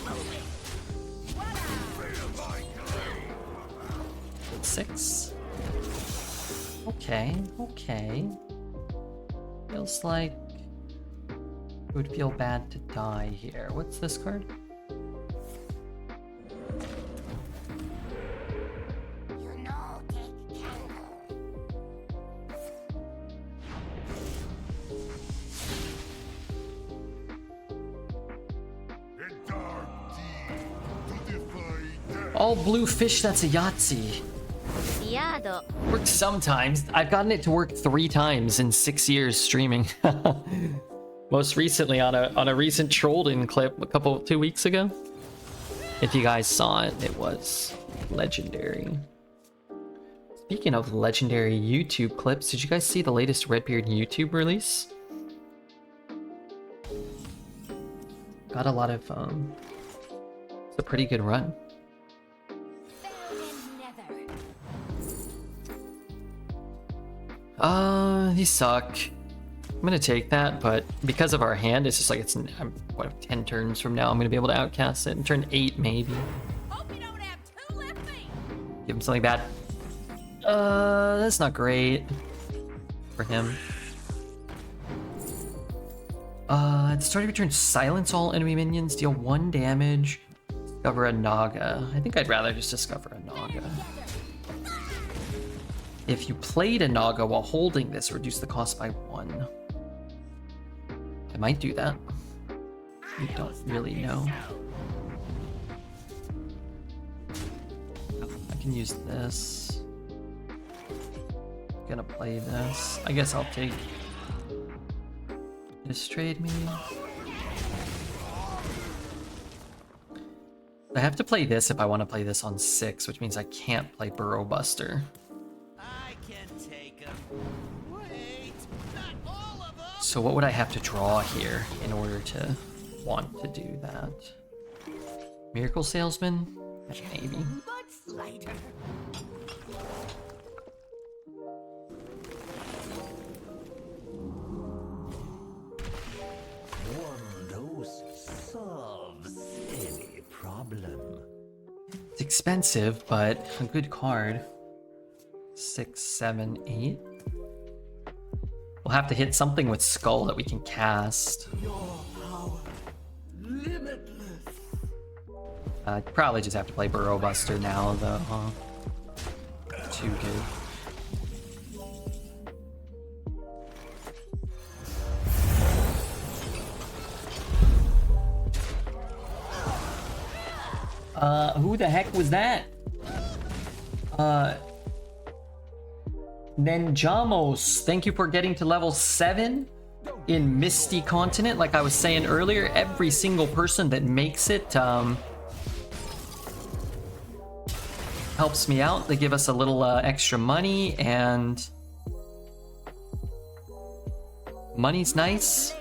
6. Okay, okay. Feels like it would feel bad to die here. What's this card? All blue fish, that's a Yahtzee. Works sometimes. I've gotten it to work 3 times in 6 years streaming. Most recently on a recent trolled-in clip 2 weeks ago. If you guys saw it, it was legendary. Speaking of legendary YouTube clips, did you guys see the latest Redbeard YouTube release? Got a lot of it's a pretty good run. These suck. I'm gonna take that, but because of our hand, it's just like I'm what 10 turns from now. I'm gonna be able to outcast it in turn 8 maybe. Hope you don't have 2 left feet. Give him something bad. That's not great for him. At the start of your turn, silence all enemy minions, deal 1 damage, discover a Naga. I think I'd rather just discover a Naga. If you played a Naga while holding this, reduce the cost by 1. I might do that. I don't really know. I can use this. Gonna play this. I guess I'll take this trade me. I have to play this if I want to play this on 6, which means I can't play Burrow Buster. So what would I have to draw here in order to want to do that? Miracle Salesman? Maybe. One dose solves any problem. It's expensive, but a good card. 6, 7, 8. We'll have to hit something with Skull that we can cast. Probably just have to play Burrow Buster now, though, huh? Too good. Who the heck was that? Nenjamos, thank you for getting to level 7 in Misty Continent. Like I was saying earlier, every single person that makes it helps me out. They give us a little extra money, and money's nice.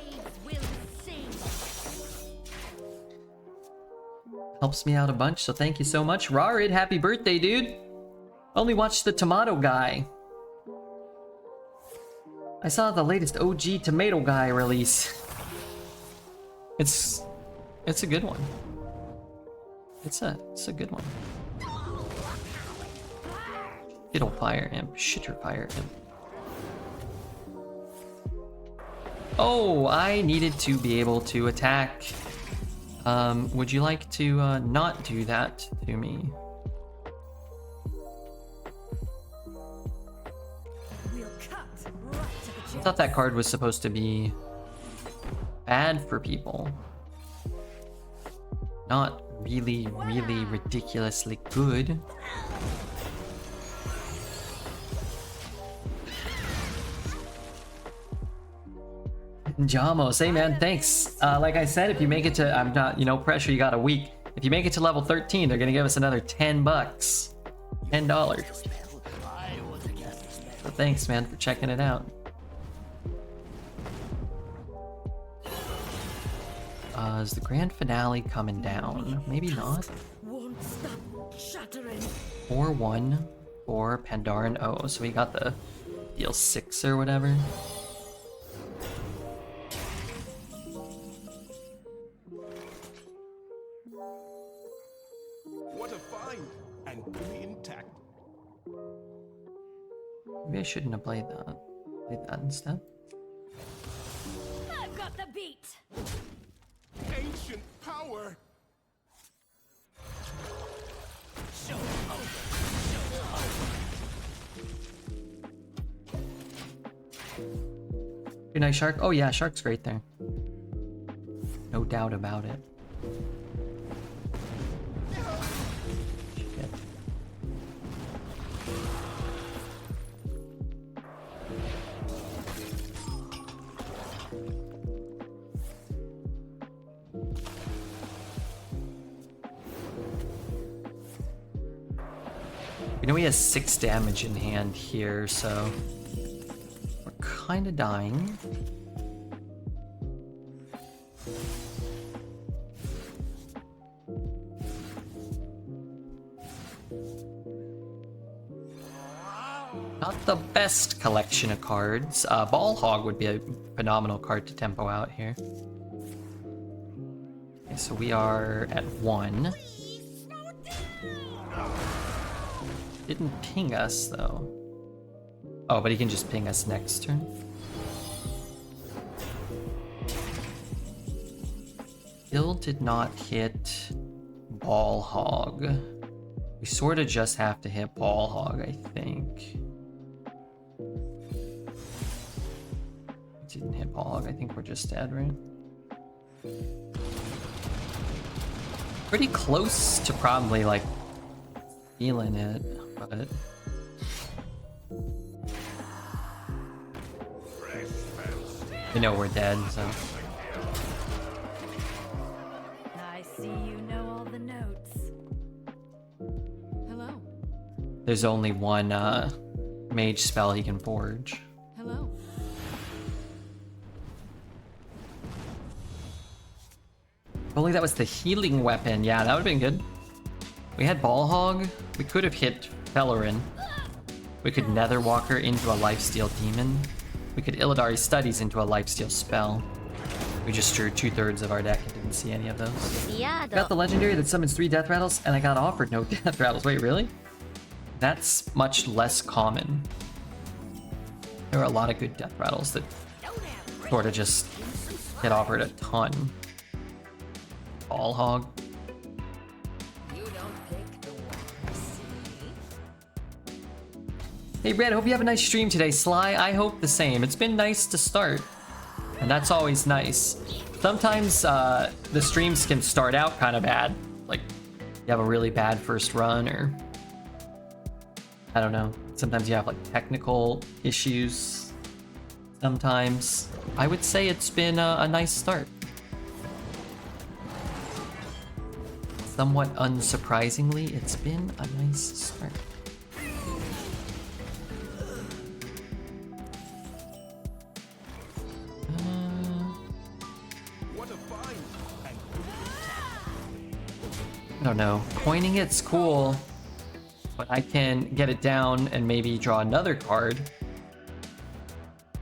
Helps me out a bunch, so thank you so much. Rarid, happy birthday, dude. Only watched the Tomato Guy. I saw the latest OG Tomato Guy release. It's a good one. It's a good one. It'll fire imp. Shitter fire imp. Oh, I needed to be able to attack. Would you like to not do that to me? I thought that card was supposed to be bad for people. Not really, really ridiculously good. Jamos, hey man, thanks. Like I said, if you make it to, I'm not, no pressure, you got a week. If you make it to level 13, they're gonna give us another $10. $10. So thanks, man, for checking it out. Is the grand finale coming down? Maybe not. 4-1 for Pandaren. Oh, so we got the deal 6 or whatever. and fully intact. Maybe I shouldn't have played that. Played that instead. I've got the beat. Ancient power. Good night, Shark. Oh yeah, Shark's great there. No doubt about it. Shit. We know he has 6 damage in hand here, so we're kind of dying. Not the best collection of cards. Ball Hog would be a phenomenal card to tempo out here. Okay, so we are at 1. Didn't ping us though. Oh, but he can just ping us next turn. Still did not hit Ball Hog. We sort of just have to hit Ball Hog, I think. Didn't hit Ball Hog. I think we're just dead, right? Pretty close to probably like feeling it, but you know we're dead, so. I see you know all the notes. Hello. There's only one mage spell he can forge. Hello. If only that was the healing weapon. Yeah, that would have been good. We had Ball Hog. We could have hit Fellerin. We could Netherwalker into a Lifesteal Demon. We could Illidari Studies into a Lifesteal spell. We just drew 2/3 of our deck and didn't see any of those. Yeah, Got the legendary that summons 3 death rattles, and I got offered no death rattles. Wait, really? That's much less common. There are a lot of good death rattles that sort of just get offered a ton. Ball Hog. You don't pick the one, see? Hey Brad, hope you have a nice stream today. Sly, I hope the same. It's been nice to start, and that's always nice. Sometimes the streams can start out kind of bad, like you have a really bad first run, or I don't know. Sometimes you have like technical issues. Sometimes I would say it's been a nice start. Somewhat unsurprisingly, it's been a nice start. What a find! And I don't know. Coining it's cool, but I can get it down and maybe draw another card.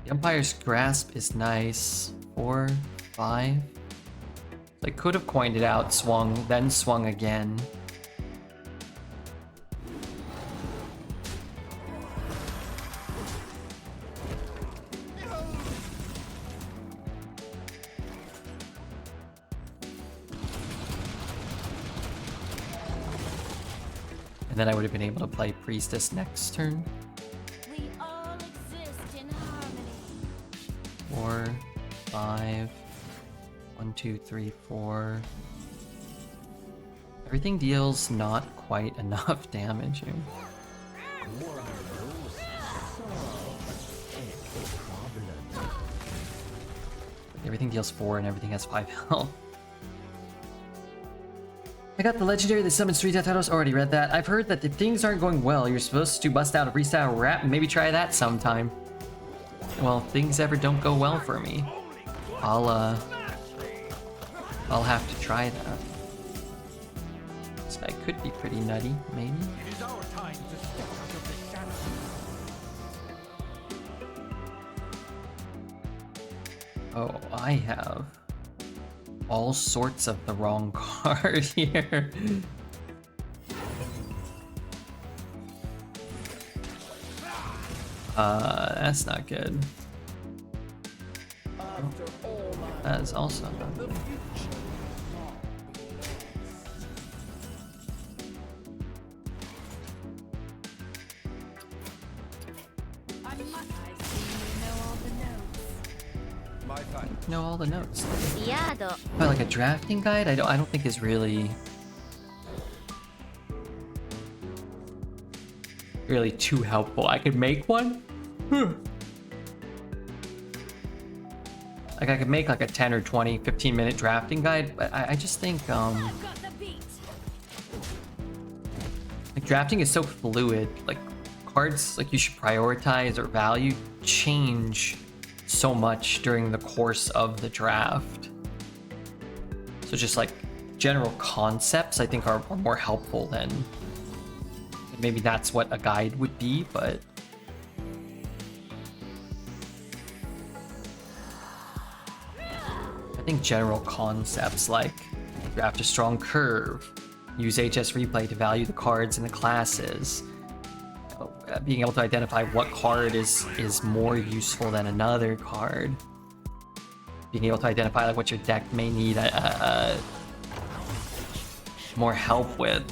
The Umpire's Grasp is nice. 4, 5. I could have coined it out, swung, then swung again. And then I would have been able to play Priestess next turn. We all exist in harmony. 4, 5. 1, 2, 3, 4. Everything deals not quite enough damage here. Everything deals 4 and everything has 5 health. I got the legendary that summons 3 death rattles. Already read that. I've heard that if things aren't going well, you're supposed to bust out a freestyle rap and maybe try that sometime. Well, if things ever don't go well for me, I'll have to try that. This guy could be pretty nutty, maybe. It is our time to step out of the shadows. Oh, I have all sorts of the wrong card here. That's not good. That is also not good. I see you know all the notes. My time. Know all the notes. Yado. Oh, like a drafting guide? I don't think is really too helpful. I could make one. Like I could make like a 10 or 20, 15-minute drafting guide, but I just think I've got the beat. like drafting is so fluid. Like cards like you should prioritize or value change so much during the course of the draft. So just like general concepts I think are more helpful than maybe that's what a guide would be, but I think general concepts like draft a strong curve, use HS replay to value the cards and the classes, being able to identify what card is more useful than another card, being able to identify like what your deck may need more help with.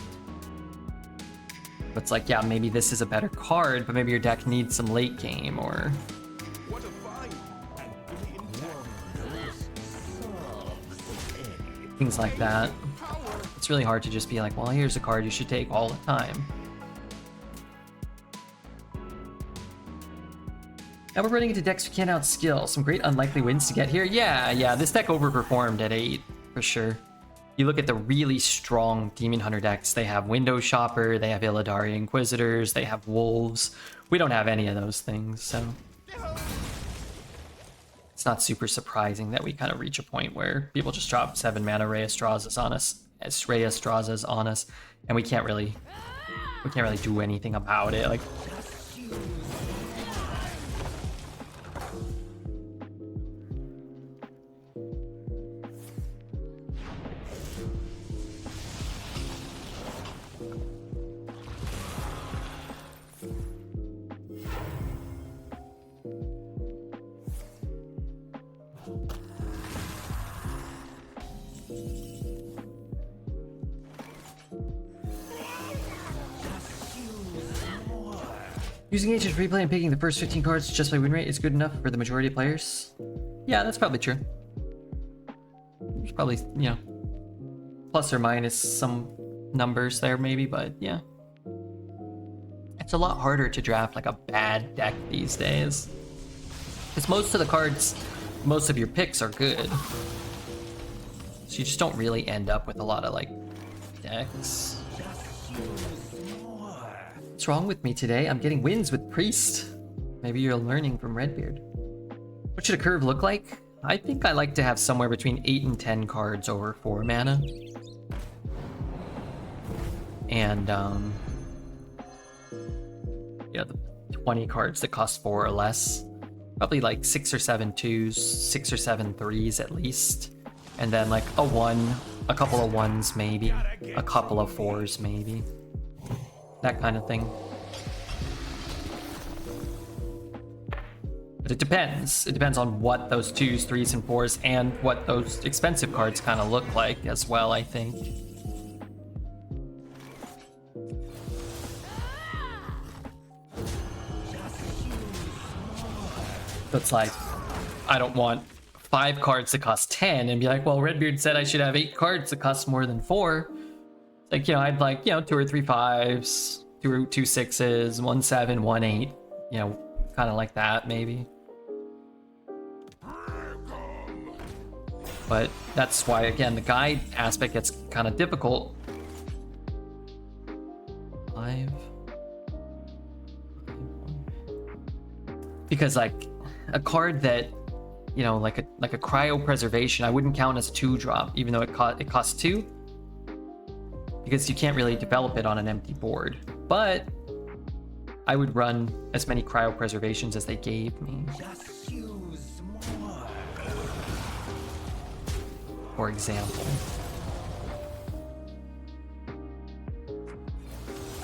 It's like, yeah, maybe this is a better card, but maybe your deck needs some late game or What a find! And fully intact. things like that. It's really hard to just be like, well, here's a card you should take all the time. Now we're running into decks we can't outskill. Some great unlikely wins to get here. Yeah, this deck overperformed at 8, for sure. You look at the really strong Demon Hunter decks, they have Window Shopper, they have Illidari Inquisitors, they have Wolves. We don't have any of those things, so it's not super surprising that we kind of reach a point where people just drop 7 mana Rayastrazas on us, and we can't really do anything about it. Like, using HS replay and picking the first 15 cards just by win rate is good enough for the majority of players. Yeah, that's probably true. There's probably, you know, plus or minus some numbers there maybe, but yeah. It's a lot harder to draft like a bad deck these days. Because most of the cards, most of your picks are good. So you just don't really end up with a lot of like decks. What's wrong with me today? I'm getting wins with Priest. Maybe you're learning from Redbeard. What should a curve look like? I think I like to have somewhere between 8 and 10 cards over 4 mana. And yeah, the 20 cards that cost 4 or less. Probably like 6 or 7 2s, 6 or 7 3s at least. And then like a 1, a couple of 1s maybe, a couple of 4s maybe. That kind of thing. But it depends. It depends on what those 2s, 3s, and 4s and what those expensive cards kind of look like as well, I think. So it's like, I don't want 5 cards that cost 10 and be like, well, Redbeard said I should have 8 cards that cost more than 4. Like, you know, I'd like, you know, 2 or 3 5s, 2 6s, 1 7, 1 8, you know, kind of like that, maybe. But that's why, again, the guide aspect gets kind of difficult. 5. Because, like, a card that, you know, like a cryopreservation, I wouldn't count as a 2-drop, even though it costs 2. Because you can't really develop it on an empty board. But I would run as many cryopreservations as they gave me. Just use more. For example.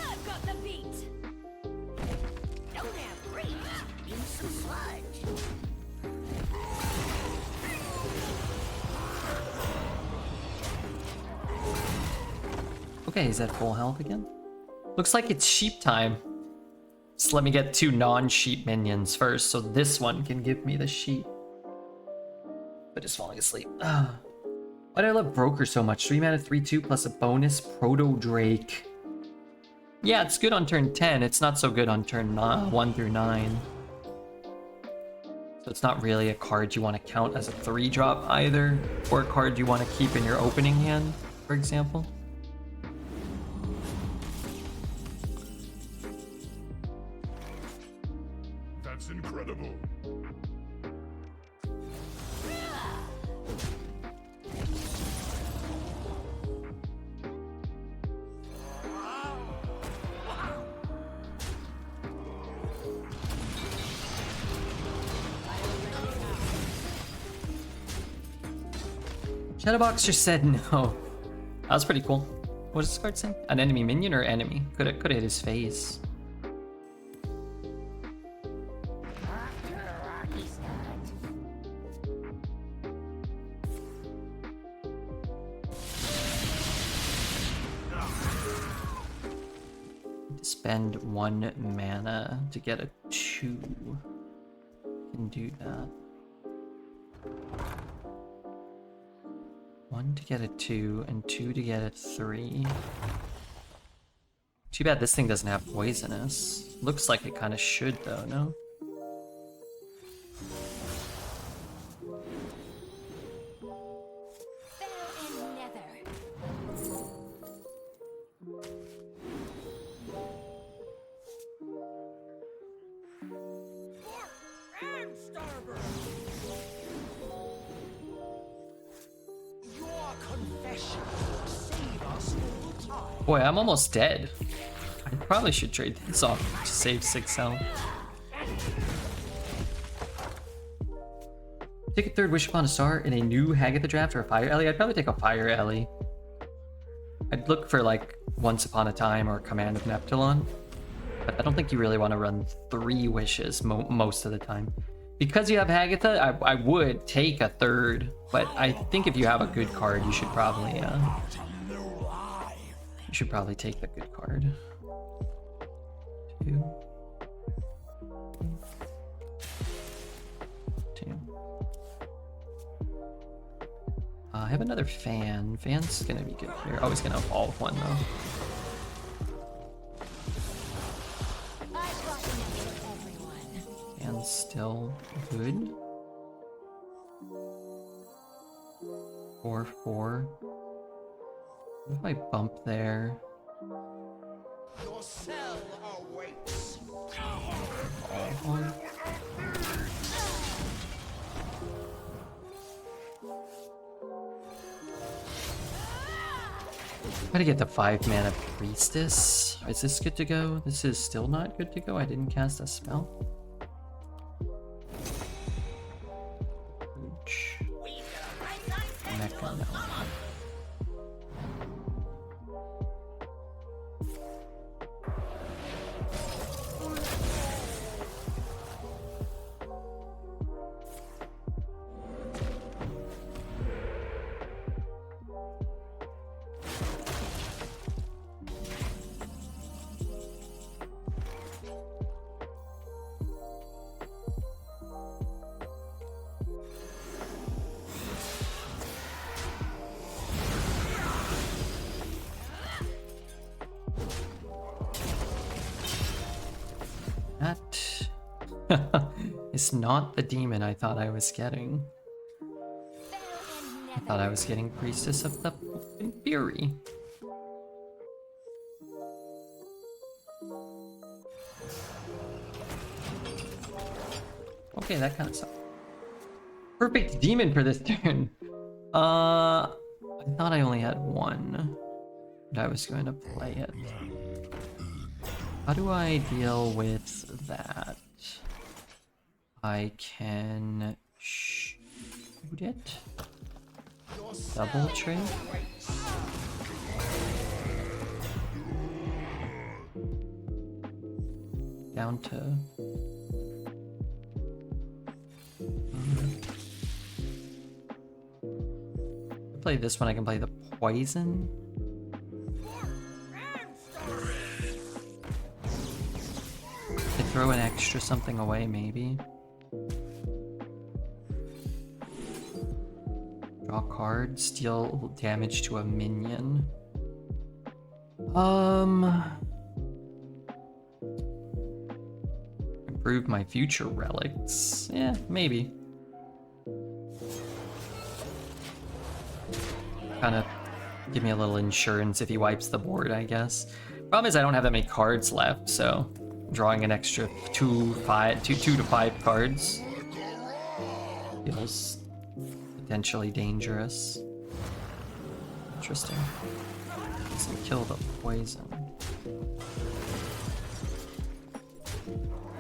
I've got the beat. Don't have reach. Okay, he's at full health again. Looks like it's sheep time. Just let me get 2 non-sheep minions first, so this one can give me the sheep. But just falling asleep. Why do I love Broker so much? 3 mana, 3/2 plus a bonus Proto Drake. Yeah, it's good on turn 10. It's not so good on turn 1 through 9. So it's not really a card you want to count as a 3-drop either, or a card you want to keep in your opening hand, for example. That's incredible. Shadowboxer said no. That was pretty cool. What does this card say? An enemy minion or enemy? Could have hit his face. Spend 1 mana to get a 2. Can do that. 1 to get a 2 and 2 to get a 3. Too bad this thing doesn't have poisonous. Looks like it kind of should though, no? Fell and nether. And starboard. Your confession will save us all time. Boy, I'm almost dead. I probably should trade this off to save 6 health. Take a 3rd Wish Upon a Star in a new Hagatha draft or a Fire Ellie? I'd probably take a Fire Ellie. I'd look for like Once Upon a Time or Command of Neptulon. But I don't think you really want to run 3 wishes most of the time. Because you have Hagatha, I would take a 3rd. But I think if you have a good card, you should probably take the good card. 2. 2. I have another fan. Fan's gonna be good here. Oh, he's gonna evolve 1 though. And still good. 4/4. What if I bump there? Your cell awaits. One. Gotta get the 5 mana Priestess. Is this good to go? This is still not good to go. I didn't cast a spell. Ouch. Mecha, no. That is not the demon I thought I was getting. I thought I was getting Priestess of the fucking Fury. Okay, that kind of sucks. Perfect demon for this turn. I thought I only had 1, but I was going to play it. How do I deal with that? I can shoot it. Double trade. Down to. Play this one. I can play the poison. throw an extra something away, maybe. Draw cards, deal damage to a minion. Improve my future relics. Yeah, maybe. Kind of give me a little insurance if he wipes the board, I guess. Problem is I don't have that many cards left, so drawing an extra 2 to 5 cards feels potentially dangerous. Interesting. Doesn't kill the poison.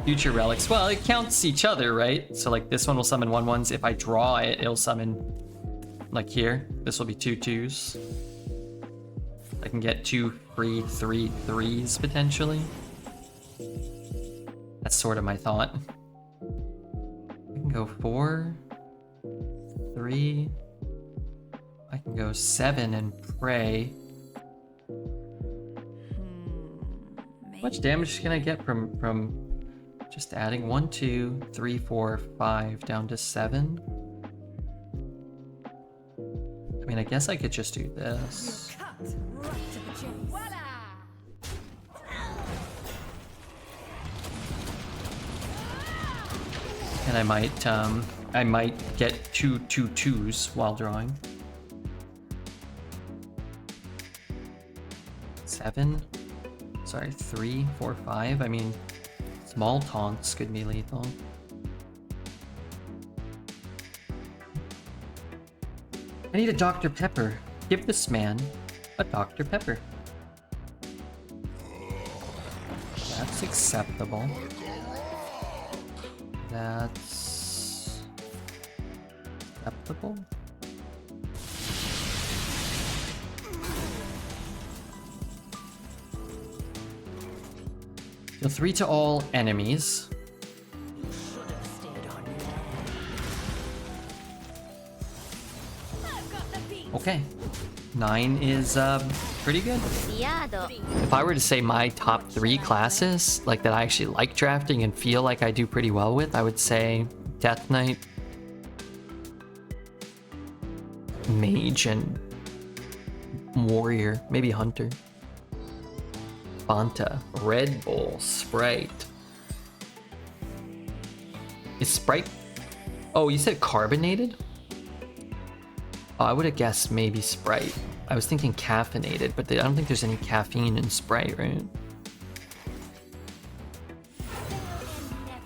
Future relics. Well, it counts each other, right? So like this one will summon 1/1s. If I draw it, it'll summon like here. This will be 2/2s. I can get 2 free 3/3s potentially. That's sort of my thought. I can go 4, 3. I can go 7 and pray. How much damage can I get from just adding 1, 2, 3, 4, 5 down to 7? I mean, I guess I could just do this. Cut right to the chase. And I might get 2 2/2s while drawing. 7. Sorry, 3, 4, 5. I mean, small taunts could be lethal. I need a Dr. Pepper. Give this man a Dr. Pepper. That's acceptable. That's acceptable. Deal 3 to all enemies. Okay. 9 is pretty good. If I were to say my top 3 classes, like that I actually like drafting and feel like I do pretty well with, I would say Death Knight, Mage, and Warrior, maybe Hunter. Fanta, Red Bull, Sprite. Is Sprite... Oh, you said carbonated? Oh, I would have guessed maybe Sprite. I was thinking caffeinated, but I don't think there's any caffeine in Sprite, right?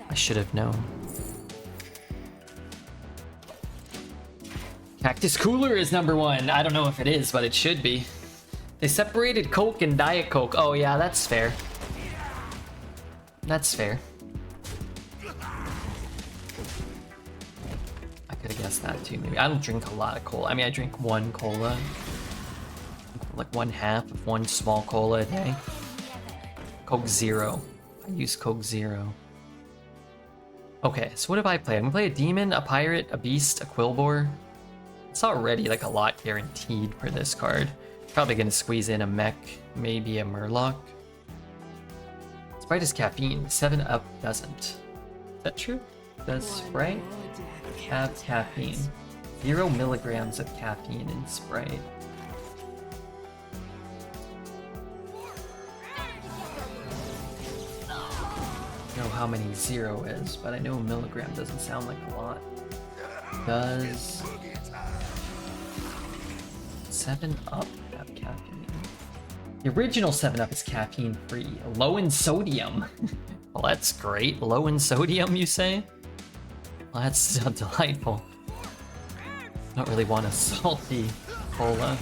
I should have known. Cactus Cooler is number 1. I don't know if it is, but it should be. They separated Coke and Diet Coke. Oh yeah, that's fair. That's fair. I could have guessed that too, maybe. I don't drink a lot of cola. I mean, I drink 1 cola. Like 1/2 of 1 small cola a day. Coke Zero. I use Coke Zero. Okay, so what have I played? I'm gonna play a demon, a pirate, a beast, a Quillbore. It's already like a lot guaranteed for this card. Probably gonna squeeze in a mech, maybe a Murloc. Sprite is caffeine, 7-Up doesn't. Is that true? Does Sprite have caffeine? 0 milligrams of caffeine in Sprite. I don't know how many 0 is, but I know a milligram doesn't sound like a lot. Does 7-Up have caffeine? The original 7-Up is caffeine free, low in sodium. Well, that's great. Low in sodium, you say? Well, that's delightful. I don't really want a salty cola.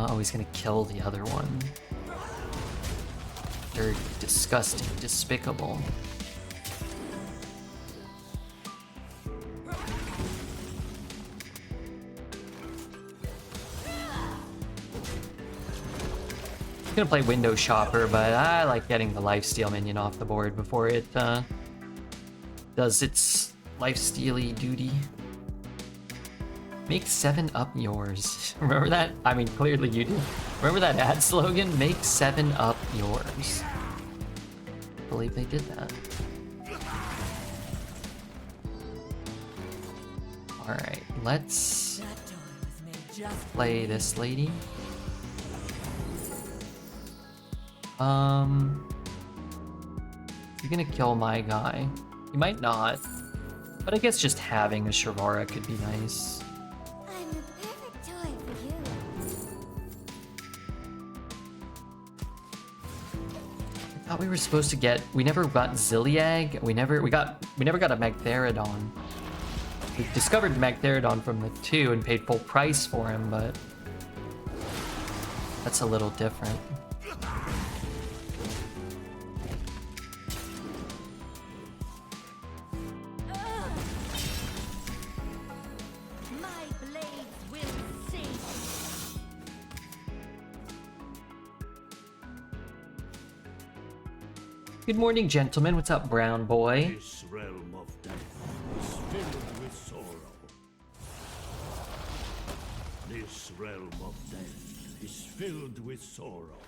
Oh, he's gonna kill the other one. Dirty, disgusting, despicable. Gonna play Window Shopper, but I like getting the lifesteal minion off the board before it does its lifestealy duty. Make 7 up yours. Remember that? I mean, clearly you do. Remember that ad slogan? Make 7 up yours. I believe they did that. Alright, let's play this lady. You're gonna kill my guy. You might not, but I guess just having a Shavara could be nice. I'm the perfect toy for you. I thought we were supposed to get. We never got Zilliag. We never got a Magtheridon. We discovered Magtheridon from the 2 and paid full price for him, but that's a little different. My blades will sing. Good morning, gentlemen. What's up, brown boy? This realm of death is filled with sorrow. This realm of death is filled with sorrow.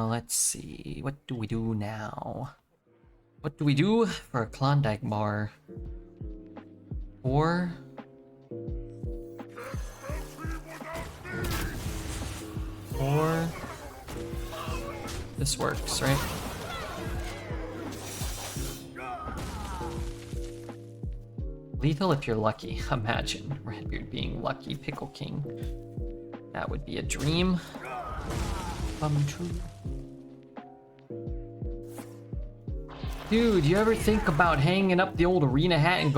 Let's see. What do we do now? What do we do for a Klondike bar? Or this works, right? Lethal if you're lucky. Imagine Redbeard being lucky Pickle King. That would be a dream come true. Dude, you ever think about hanging up the old arena hat and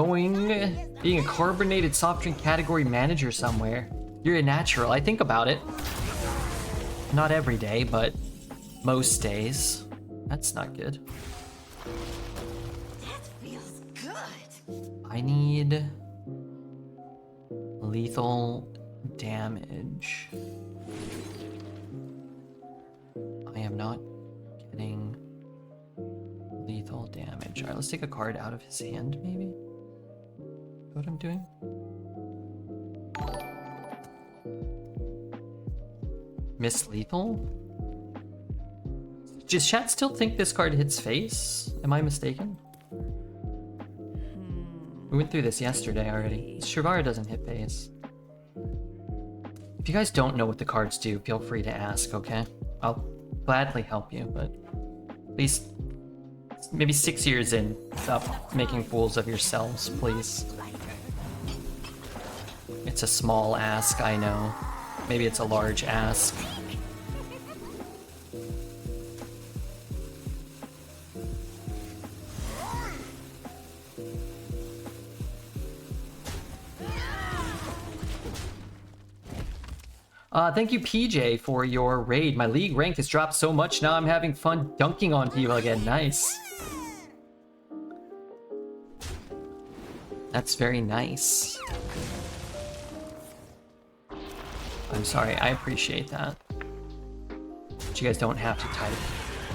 being a carbonated soft drink category manager somewhere? You're a natural. I think about it. Not every day, but most days. That's not good. That feels good. I need lethal damage. I am not getting lethal damage. Alright, let's take a card out of his hand, maybe? Is that what I'm doing? Miss Lethal? Does chat still think this card hits face? Am I mistaken? We went through this yesterday already. Shavara doesn't hit face. If you guys don't know what the cards do, feel free to ask, okay? I'll gladly help you, but at least maybe 6 years in, stop making fools of yourselves, please. It's a small ask, I know. Maybe it's a large ask. Thank you, PJ, for your raid. My league rank has dropped so much now I'm having fun dunking on people again. Nice. That's very nice. I'm sorry, I appreciate that. But you guys don't have to type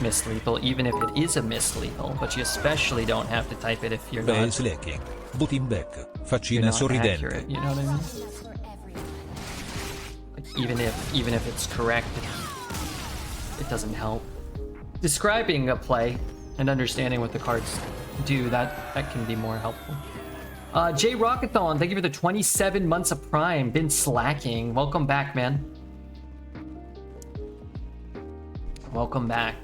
Miss Lethal, even if it is a Miss Lethal, but you especially don't have to type it if you're not, Slacking. Booting back. you're Faccina not sorridente. accurate, you know what I mean? Like, even if it's correct, it doesn't help. Describing a play and understanding what the cards do, that can be more helpful. Jay Rockathon, thank you for the 27 months of Prime. Been slacking. Welcome back, man. Welcome back.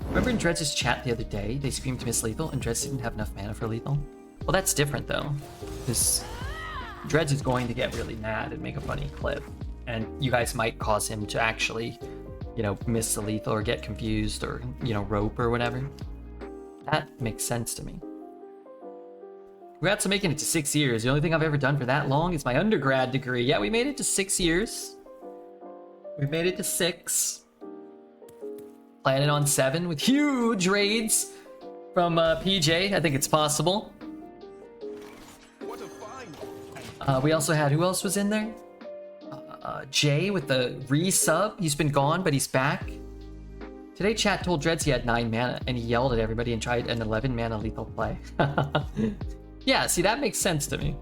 Remember in Dredge's chat the other day, they screamed Miss Lethal and Dredge didn't have enough mana for Lethal? Well, that's different though. Because Dredge is going to get really mad and make a funny clip. And you guys might cause him to actually, you know, miss the Lethal or get confused or, you know, rope or whatever. That makes sense to me. Congrats on making it to 6 years. The only thing I've ever done for that long is my undergrad degree. Yeah, we made it to 6 years. We made it to 6. Planning on 7 with huge raids from PJ. I think it's possible. What a find! We also had, who else was in there? Jay with the resub. He's been gone, but he's back. Today, chat told Dreads he had 9 mana, and he yelled at everybody and tried an 11 mana lethal play. Yeah, see, that makes sense to me.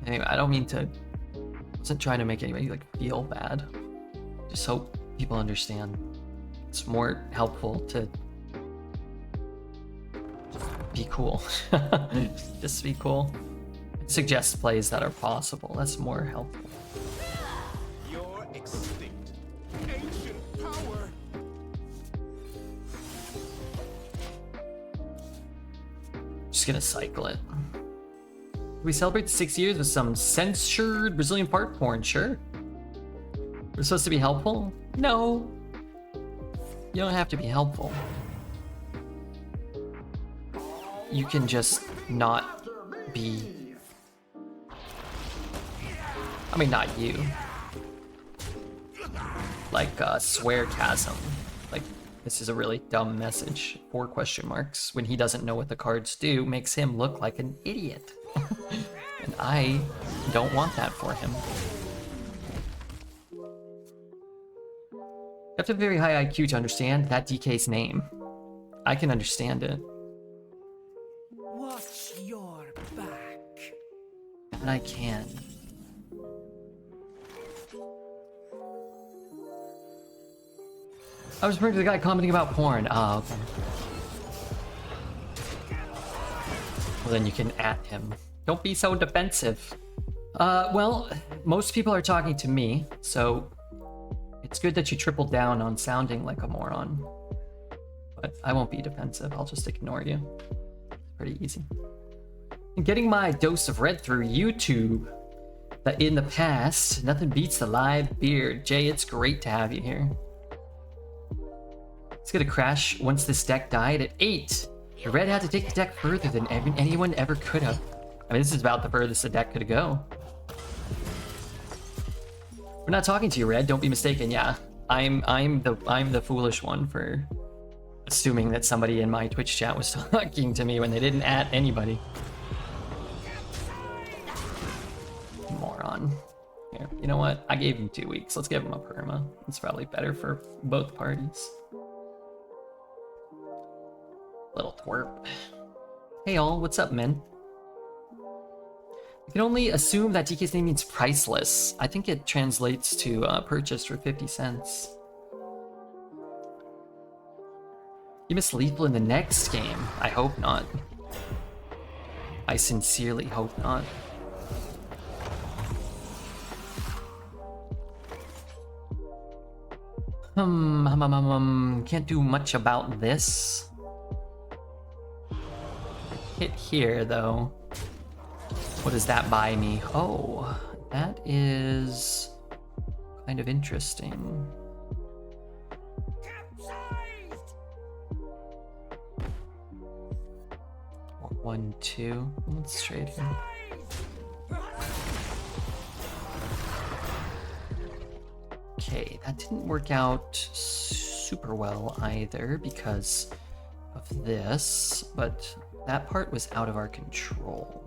Anyway, I don't mean to... I wasn't trying to make anybody, like, feel bad. Just hope people understand. It's more helpful to... be cool. Just be cool. Suggest plays that are possible. That's more helpful. You're extinct. Ancient power. Just gonna cycle it. We celebrate 6 years with some censored Brazilian fart porn, sure. We're supposed to be helpful? No. You don't have to be helpful. You can just not be... I mean, not you. Like, swearcasm. Like, this is a really dumb message. 4 question marks. When he doesn't know what the cards do, makes him look like an idiot. And I don't want that for him. You have to have a very high IQ to understand that DK's name. I can understand it. Watch your back. But I can. I was referring to the guy commenting about porn. Ah, okay. Well, then you can at him. Don't be so defensive. Well, most people are talking to me, so it's good that you tripled down on sounding like a moron. But I won't be defensive. I'll just ignore you. Pretty easy. And getting my dose of red through YouTube. That in the past, nothing beats the live beard. Jay, it's great to have you here. It's gonna crash once this deck died at 8. The red had to take the deck further than anyone ever could have. I mean, this is about the furthest the deck could go. We're not talking to you, Red. Don't be mistaken. Yeah, I'm the foolish one for assuming that somebody in my Twitch chat was talking to me when they didn't at anybody. Moron. Here, you know what? I gave him 2 weeks. Let's give him a perma. It's probably better for both parties. Little twerp. Hey all, what's up, men? I can only assume that DK's name means priceless. I think it translates to purchased for 50 cents. You miss lethal in the next game. I hope not. I sincerely hope not. Can't do much about this. Hit here, though. What does that buy me? Oh, that is kind of interesting. Or 1, 2. Let's trade here. Okay, that didn't work out super well either because of this, but that part was out of our control.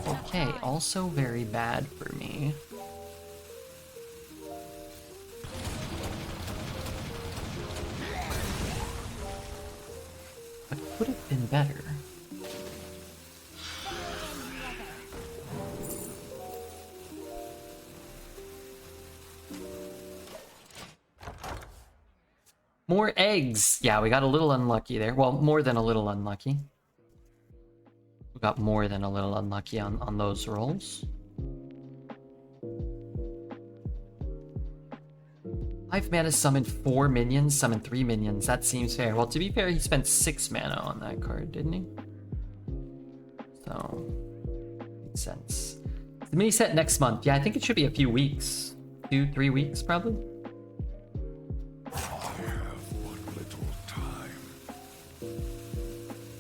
Okay, also very bad for me. But could have been better. More eggs. Yeah, we got a little unlucky there. Well, more than a little unlucky. We got more than a little unlucky on those rolls. 5 mana summoned 4 minions, summoned 3 minions. That seems fair. Well, to be fair, he spent 6 mana on that card, didn't he? So, makes sense. The mini set next month. Yeah, I think it should be a few weeks. 2-3 weeks, probably.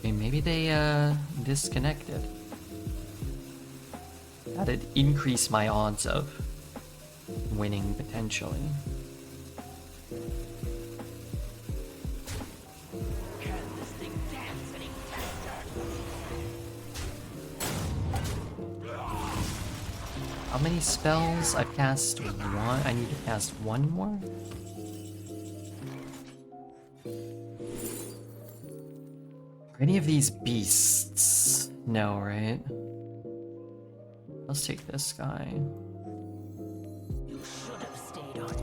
Maybe they disconnected. That'd increase my odds of winning potentially. Can this thing dance How many spells? I've cast one. I need to cast one more? Are any of these beasts? No, right? Let's take this guy. You should have stayed on.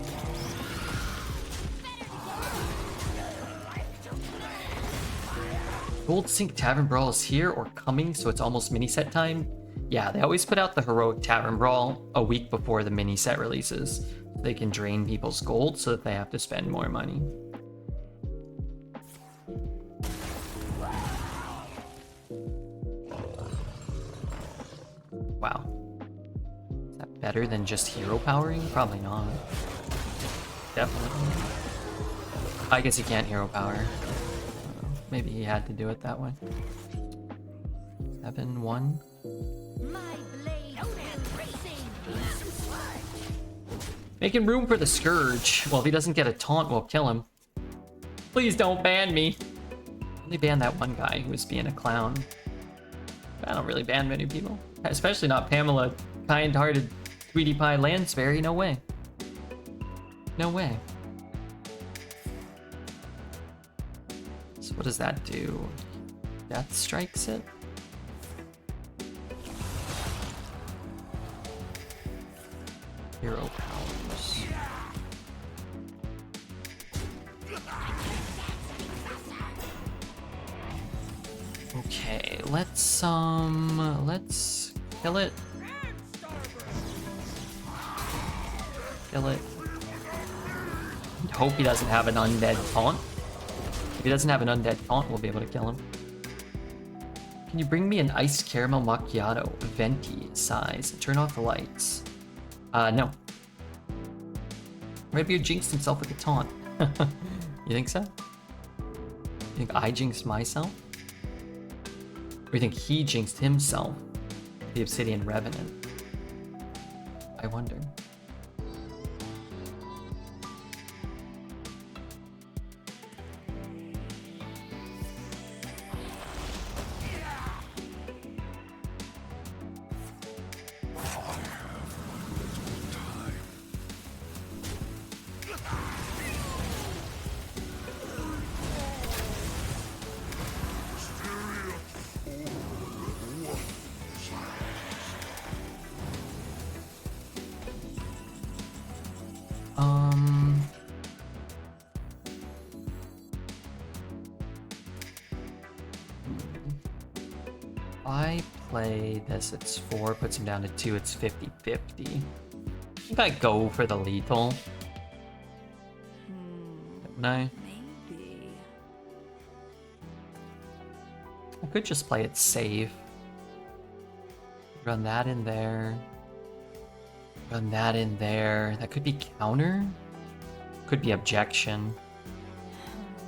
Gold Sink Tavern Brawl is here or coming, so it's almost mini set time. Yeah, they always put out the Heroic Tavern Brawl a week before the mini set releases. They can drain people's gold so that they have to spend more money. Wow. Is that better than just hero powering? Probably not. Definitely. I guess he can't hero power. Maybe he had to do it that way. 7-1. My blade is racing. Making room for the Scourge. Well, if he doesn't get a taunt, we'll kill him. Please don't ban me. Only ban that one guy who was being a clown. I don't really ban many people. Especially not Pamela, kind-hearted Sweetie Pie Lansbury. No way. No way. So what does that do? Death strikes it? Hero powers. Okay, let's kill it. Kill it. Hope he doesn't have an undead taunt. If he doesn't have an undead taunt, we'll be able to kill him. Can you bring me an iced caramel macchiato, venti size, and turn off the lights? No. Redbeard jinxed himself with a taunt. You think so? You think I jinxed myself? Or you think he jinxed himself? The Obsidian Revenant? I wonder. I play this, it's 4, puts him down to 2, it's 50-50. I think I go for the lethal. Don't I? Maybe. I could just play it safe. Run that in there. Run that in there. That could be counter. Could be objection.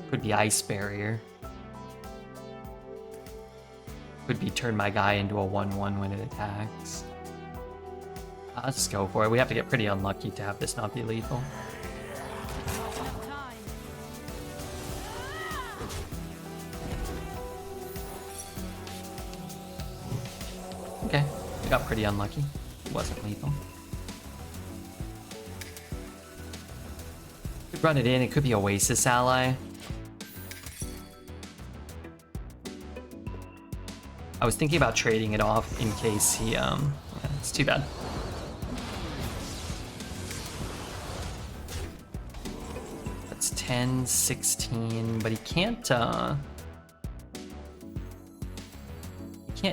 Could be ice barrier. Could be turn my guy into a 1-1 when it attacks. Let's just go for it. We have to get pretty unlucky to have this not be lethal. Okay, we got pretty unlucky. It wasn't lethal. Could run it in. It could be Oasis ally. I was thinking about trading it off in case he, yeah, it's too bad. That's 10, 16, but he can't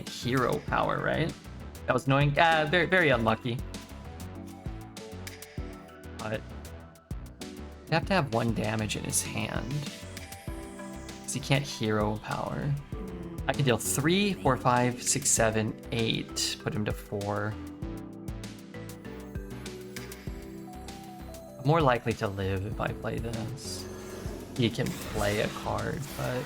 hero power, right? That was annoying. Very, very unlucky. But you have to have 1 damage in his hand. Because he can't hero power. I could deal 3, 4, 5, 6, 7, 8. Put him to 4. I'm more likely to live if I play this. He can play a card, but...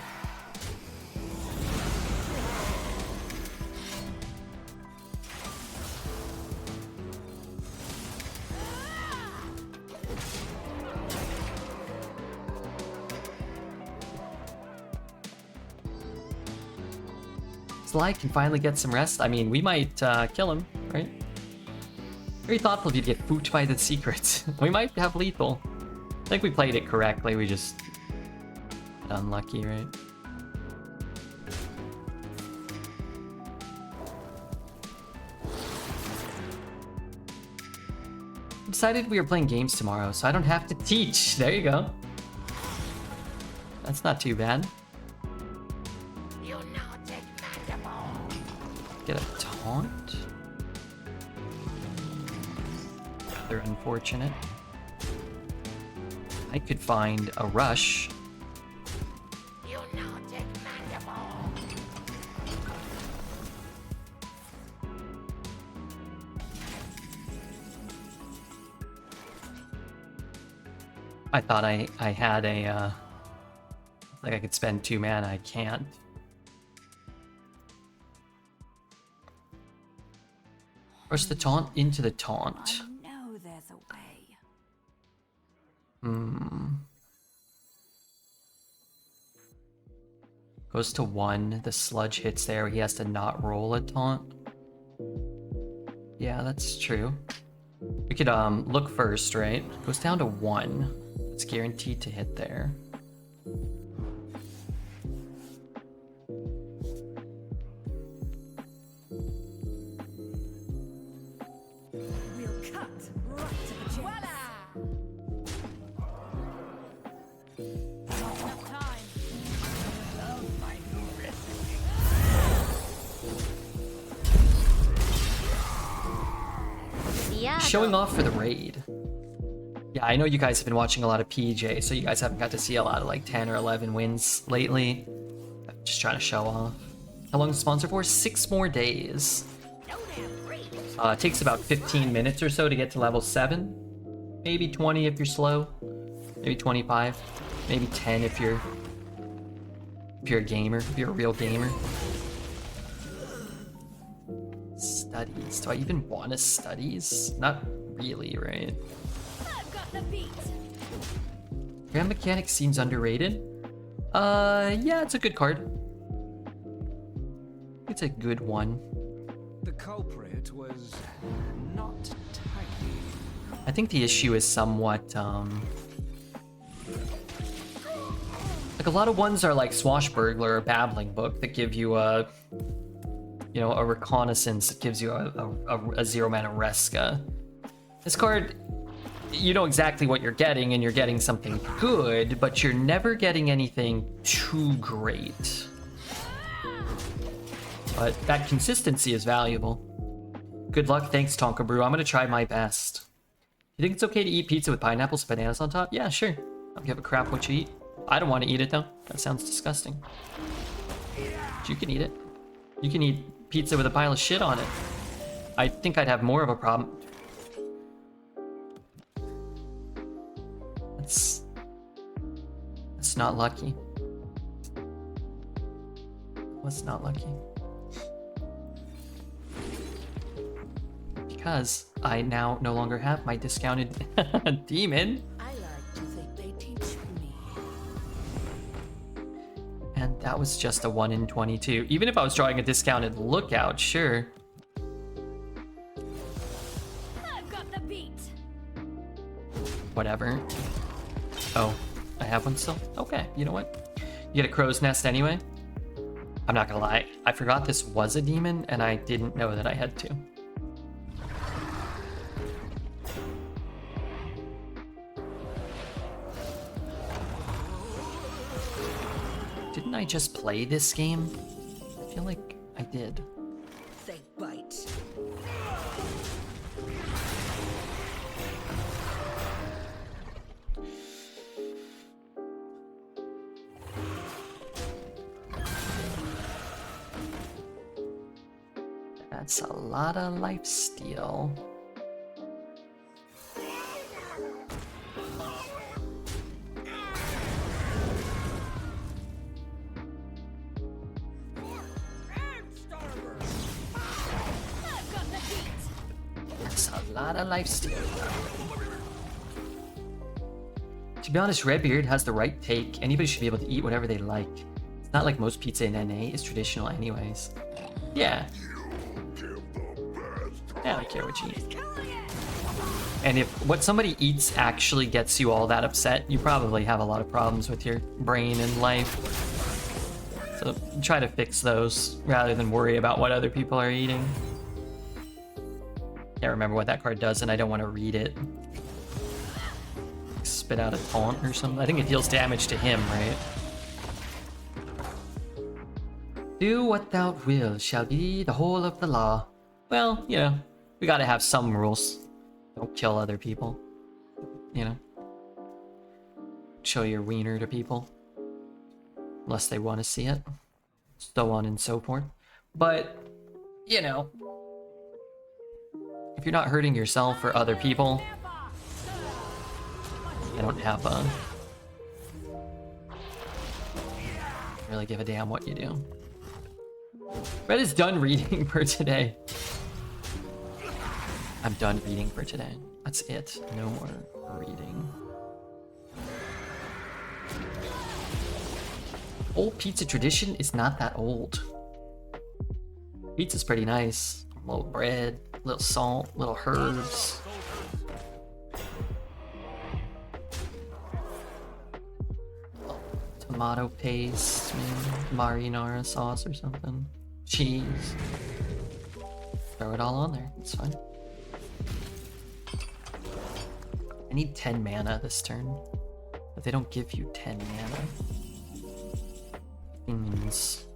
Sly can finally get some rest. I mean, we might kill him, right? Very thoughtful if you get fooped by the secrets. We might have lethal. I think we played it correctly, we just got unlucky, right? Decided we were playing games tomorrow, so I don't have to teach. There you go. That's not too bad. Get a taunt. They're unfortunate. I could find a rush. I thought I had a, like I could spend 2 mana, I can't. Rush the taunt into the taunt. I know there's a way. Goes to 1, the sludge hits there, he has to not roll a taunt. Yeah, that's true. We could look first, right? Goes down to 1. It's guaranteed to hit there. We'll cut right to the chase. Not enough time. Yeah. Showing off for the raid. Yeah, I know you guys have been watching a lot of PJ, so you guys haven't got to see a lot of like 10 or 11 wins lately. I'm just trying to show off. How long is the sponsor for? 6 more days. It takes about 15 minutes or so to get to level 7. Maybe 20 if you're slow. Maybe 25. Maybe 10 if you're a gamer, if you're a real gamer. Studies. Do I even want to studies? Not really, right? I've got the beat. Grand Mechanic seems underrated. Yeah, it's a good card. It's a good one. The culprit was not tiny. I think the issue is somewhat, like a lot of ones are like Swashbuckler or Babbling Book that give you a, you know, a reconnaissance that gives you a 0 mana Reska. This card, you know exactly what you're getting, and you're getting something good, but you're never getting anything too great. But that consistency is valuable. Good luck, thanks Tonka Brew. I'm gonna try my best. You think it's okay to eat pizza with pineapples and bananas on top? Yeah, sure. I don't give a crap what you eat. I don't want to eat it though. That sounds disgusting. But you can eat it. You can eat pizza with a pile of shit on it. I think I'd have more of a problem. That's not lucky. What's not lucky? Because I now no longer have my discounted demon. I like to think they teach me. And that was just a 1 in 22. Even if I was drawing a discounted lookout, sure. I've got the beat. Whatever. Oh, I have one still? Okay, you know what? You get a crow's nest anyway? I'm not gonna lie, I forgot this was a demon and I didn't know that I had to. Didn't I just play this game? I feel like I did. They bite. That's a lot of lifesteal. I've got the beat. That's a lot of lifesteal. To be honest, Redbeard has the right take. Anybody should be able to eat whatever they like. It's not like most pizza in NA is traditional anyways. Yeah. Give the best I don't care what you eat. And if what somebody eats actually gets you all that upset, you probably have a lot of problems with your brain and life. So try to fix those rather than worry about what other people are eating. Can't remember what that card does, and I don't want to read it. Spit out a taunt or something. I think it deals damage to him, right? Do what thou wilt shall be the whole of the law. Well, you know, we gotta have some rules. Don't kill other people. You know? Show your wiener to people. Unless they want to see it. So on and so forth. But, you know, if you're not hurting yourself or other people, I don't have really give a damn what you do. Red is done reading for today. I'm done reading for today. That's it. No more reading. Old pizza tradition is not that old. Pizza's pretty nice. A little bread, a little salt, little herbs. Tomato paste, maybe marinara sauce or something. Cheese. Throw it all on there. It's fine. I need 10 mana this turn, but they don't give you 10 mana. Things.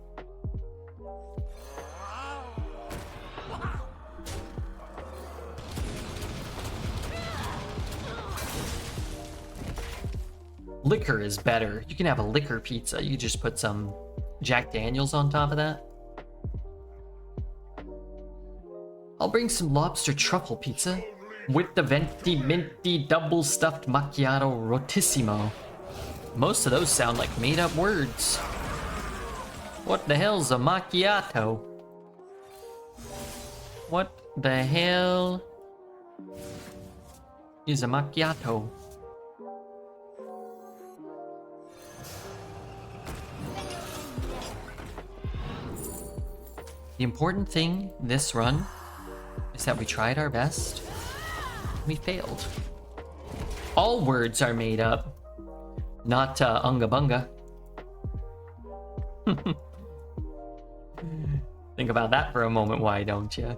Liquor is better. You can have a liquor pizza. You just put some Jack Daniels on top of that. I'll bring some lobster truffle pizza with the venti minty double stuffed macchiato rotissimo. Most of those sound like made up words. What the hell's a macchiato? What the hell is a macchiato? The important thing this run is that we tried our best. We failed. All words are made up, not unga bunga. Think about that for a moment, why don't you?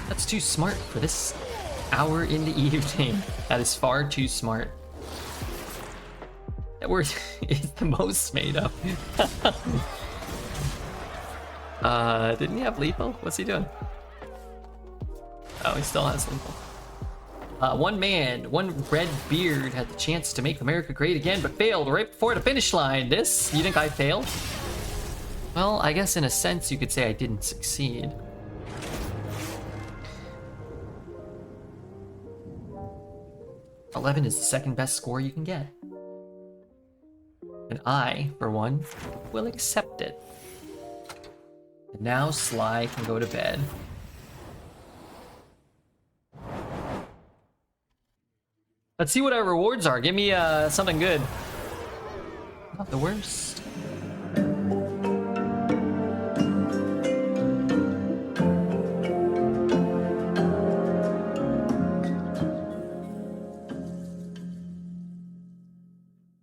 That's too smart for this hour in the evening. That is far too smart. That word is the most made up. Didn't he have lethal? What's he doing? Oh, he still has lethal. One Redbeard had the chance to make America great again, but failed right before the finish line. You think I failed? Well, I guess in a sense you could say I didn't succeed. $11 is the second best score you can get. And I, for one, will accept it. And now Sly can go to bed. Let's see what our rewards are. Give me something good. Not the worst.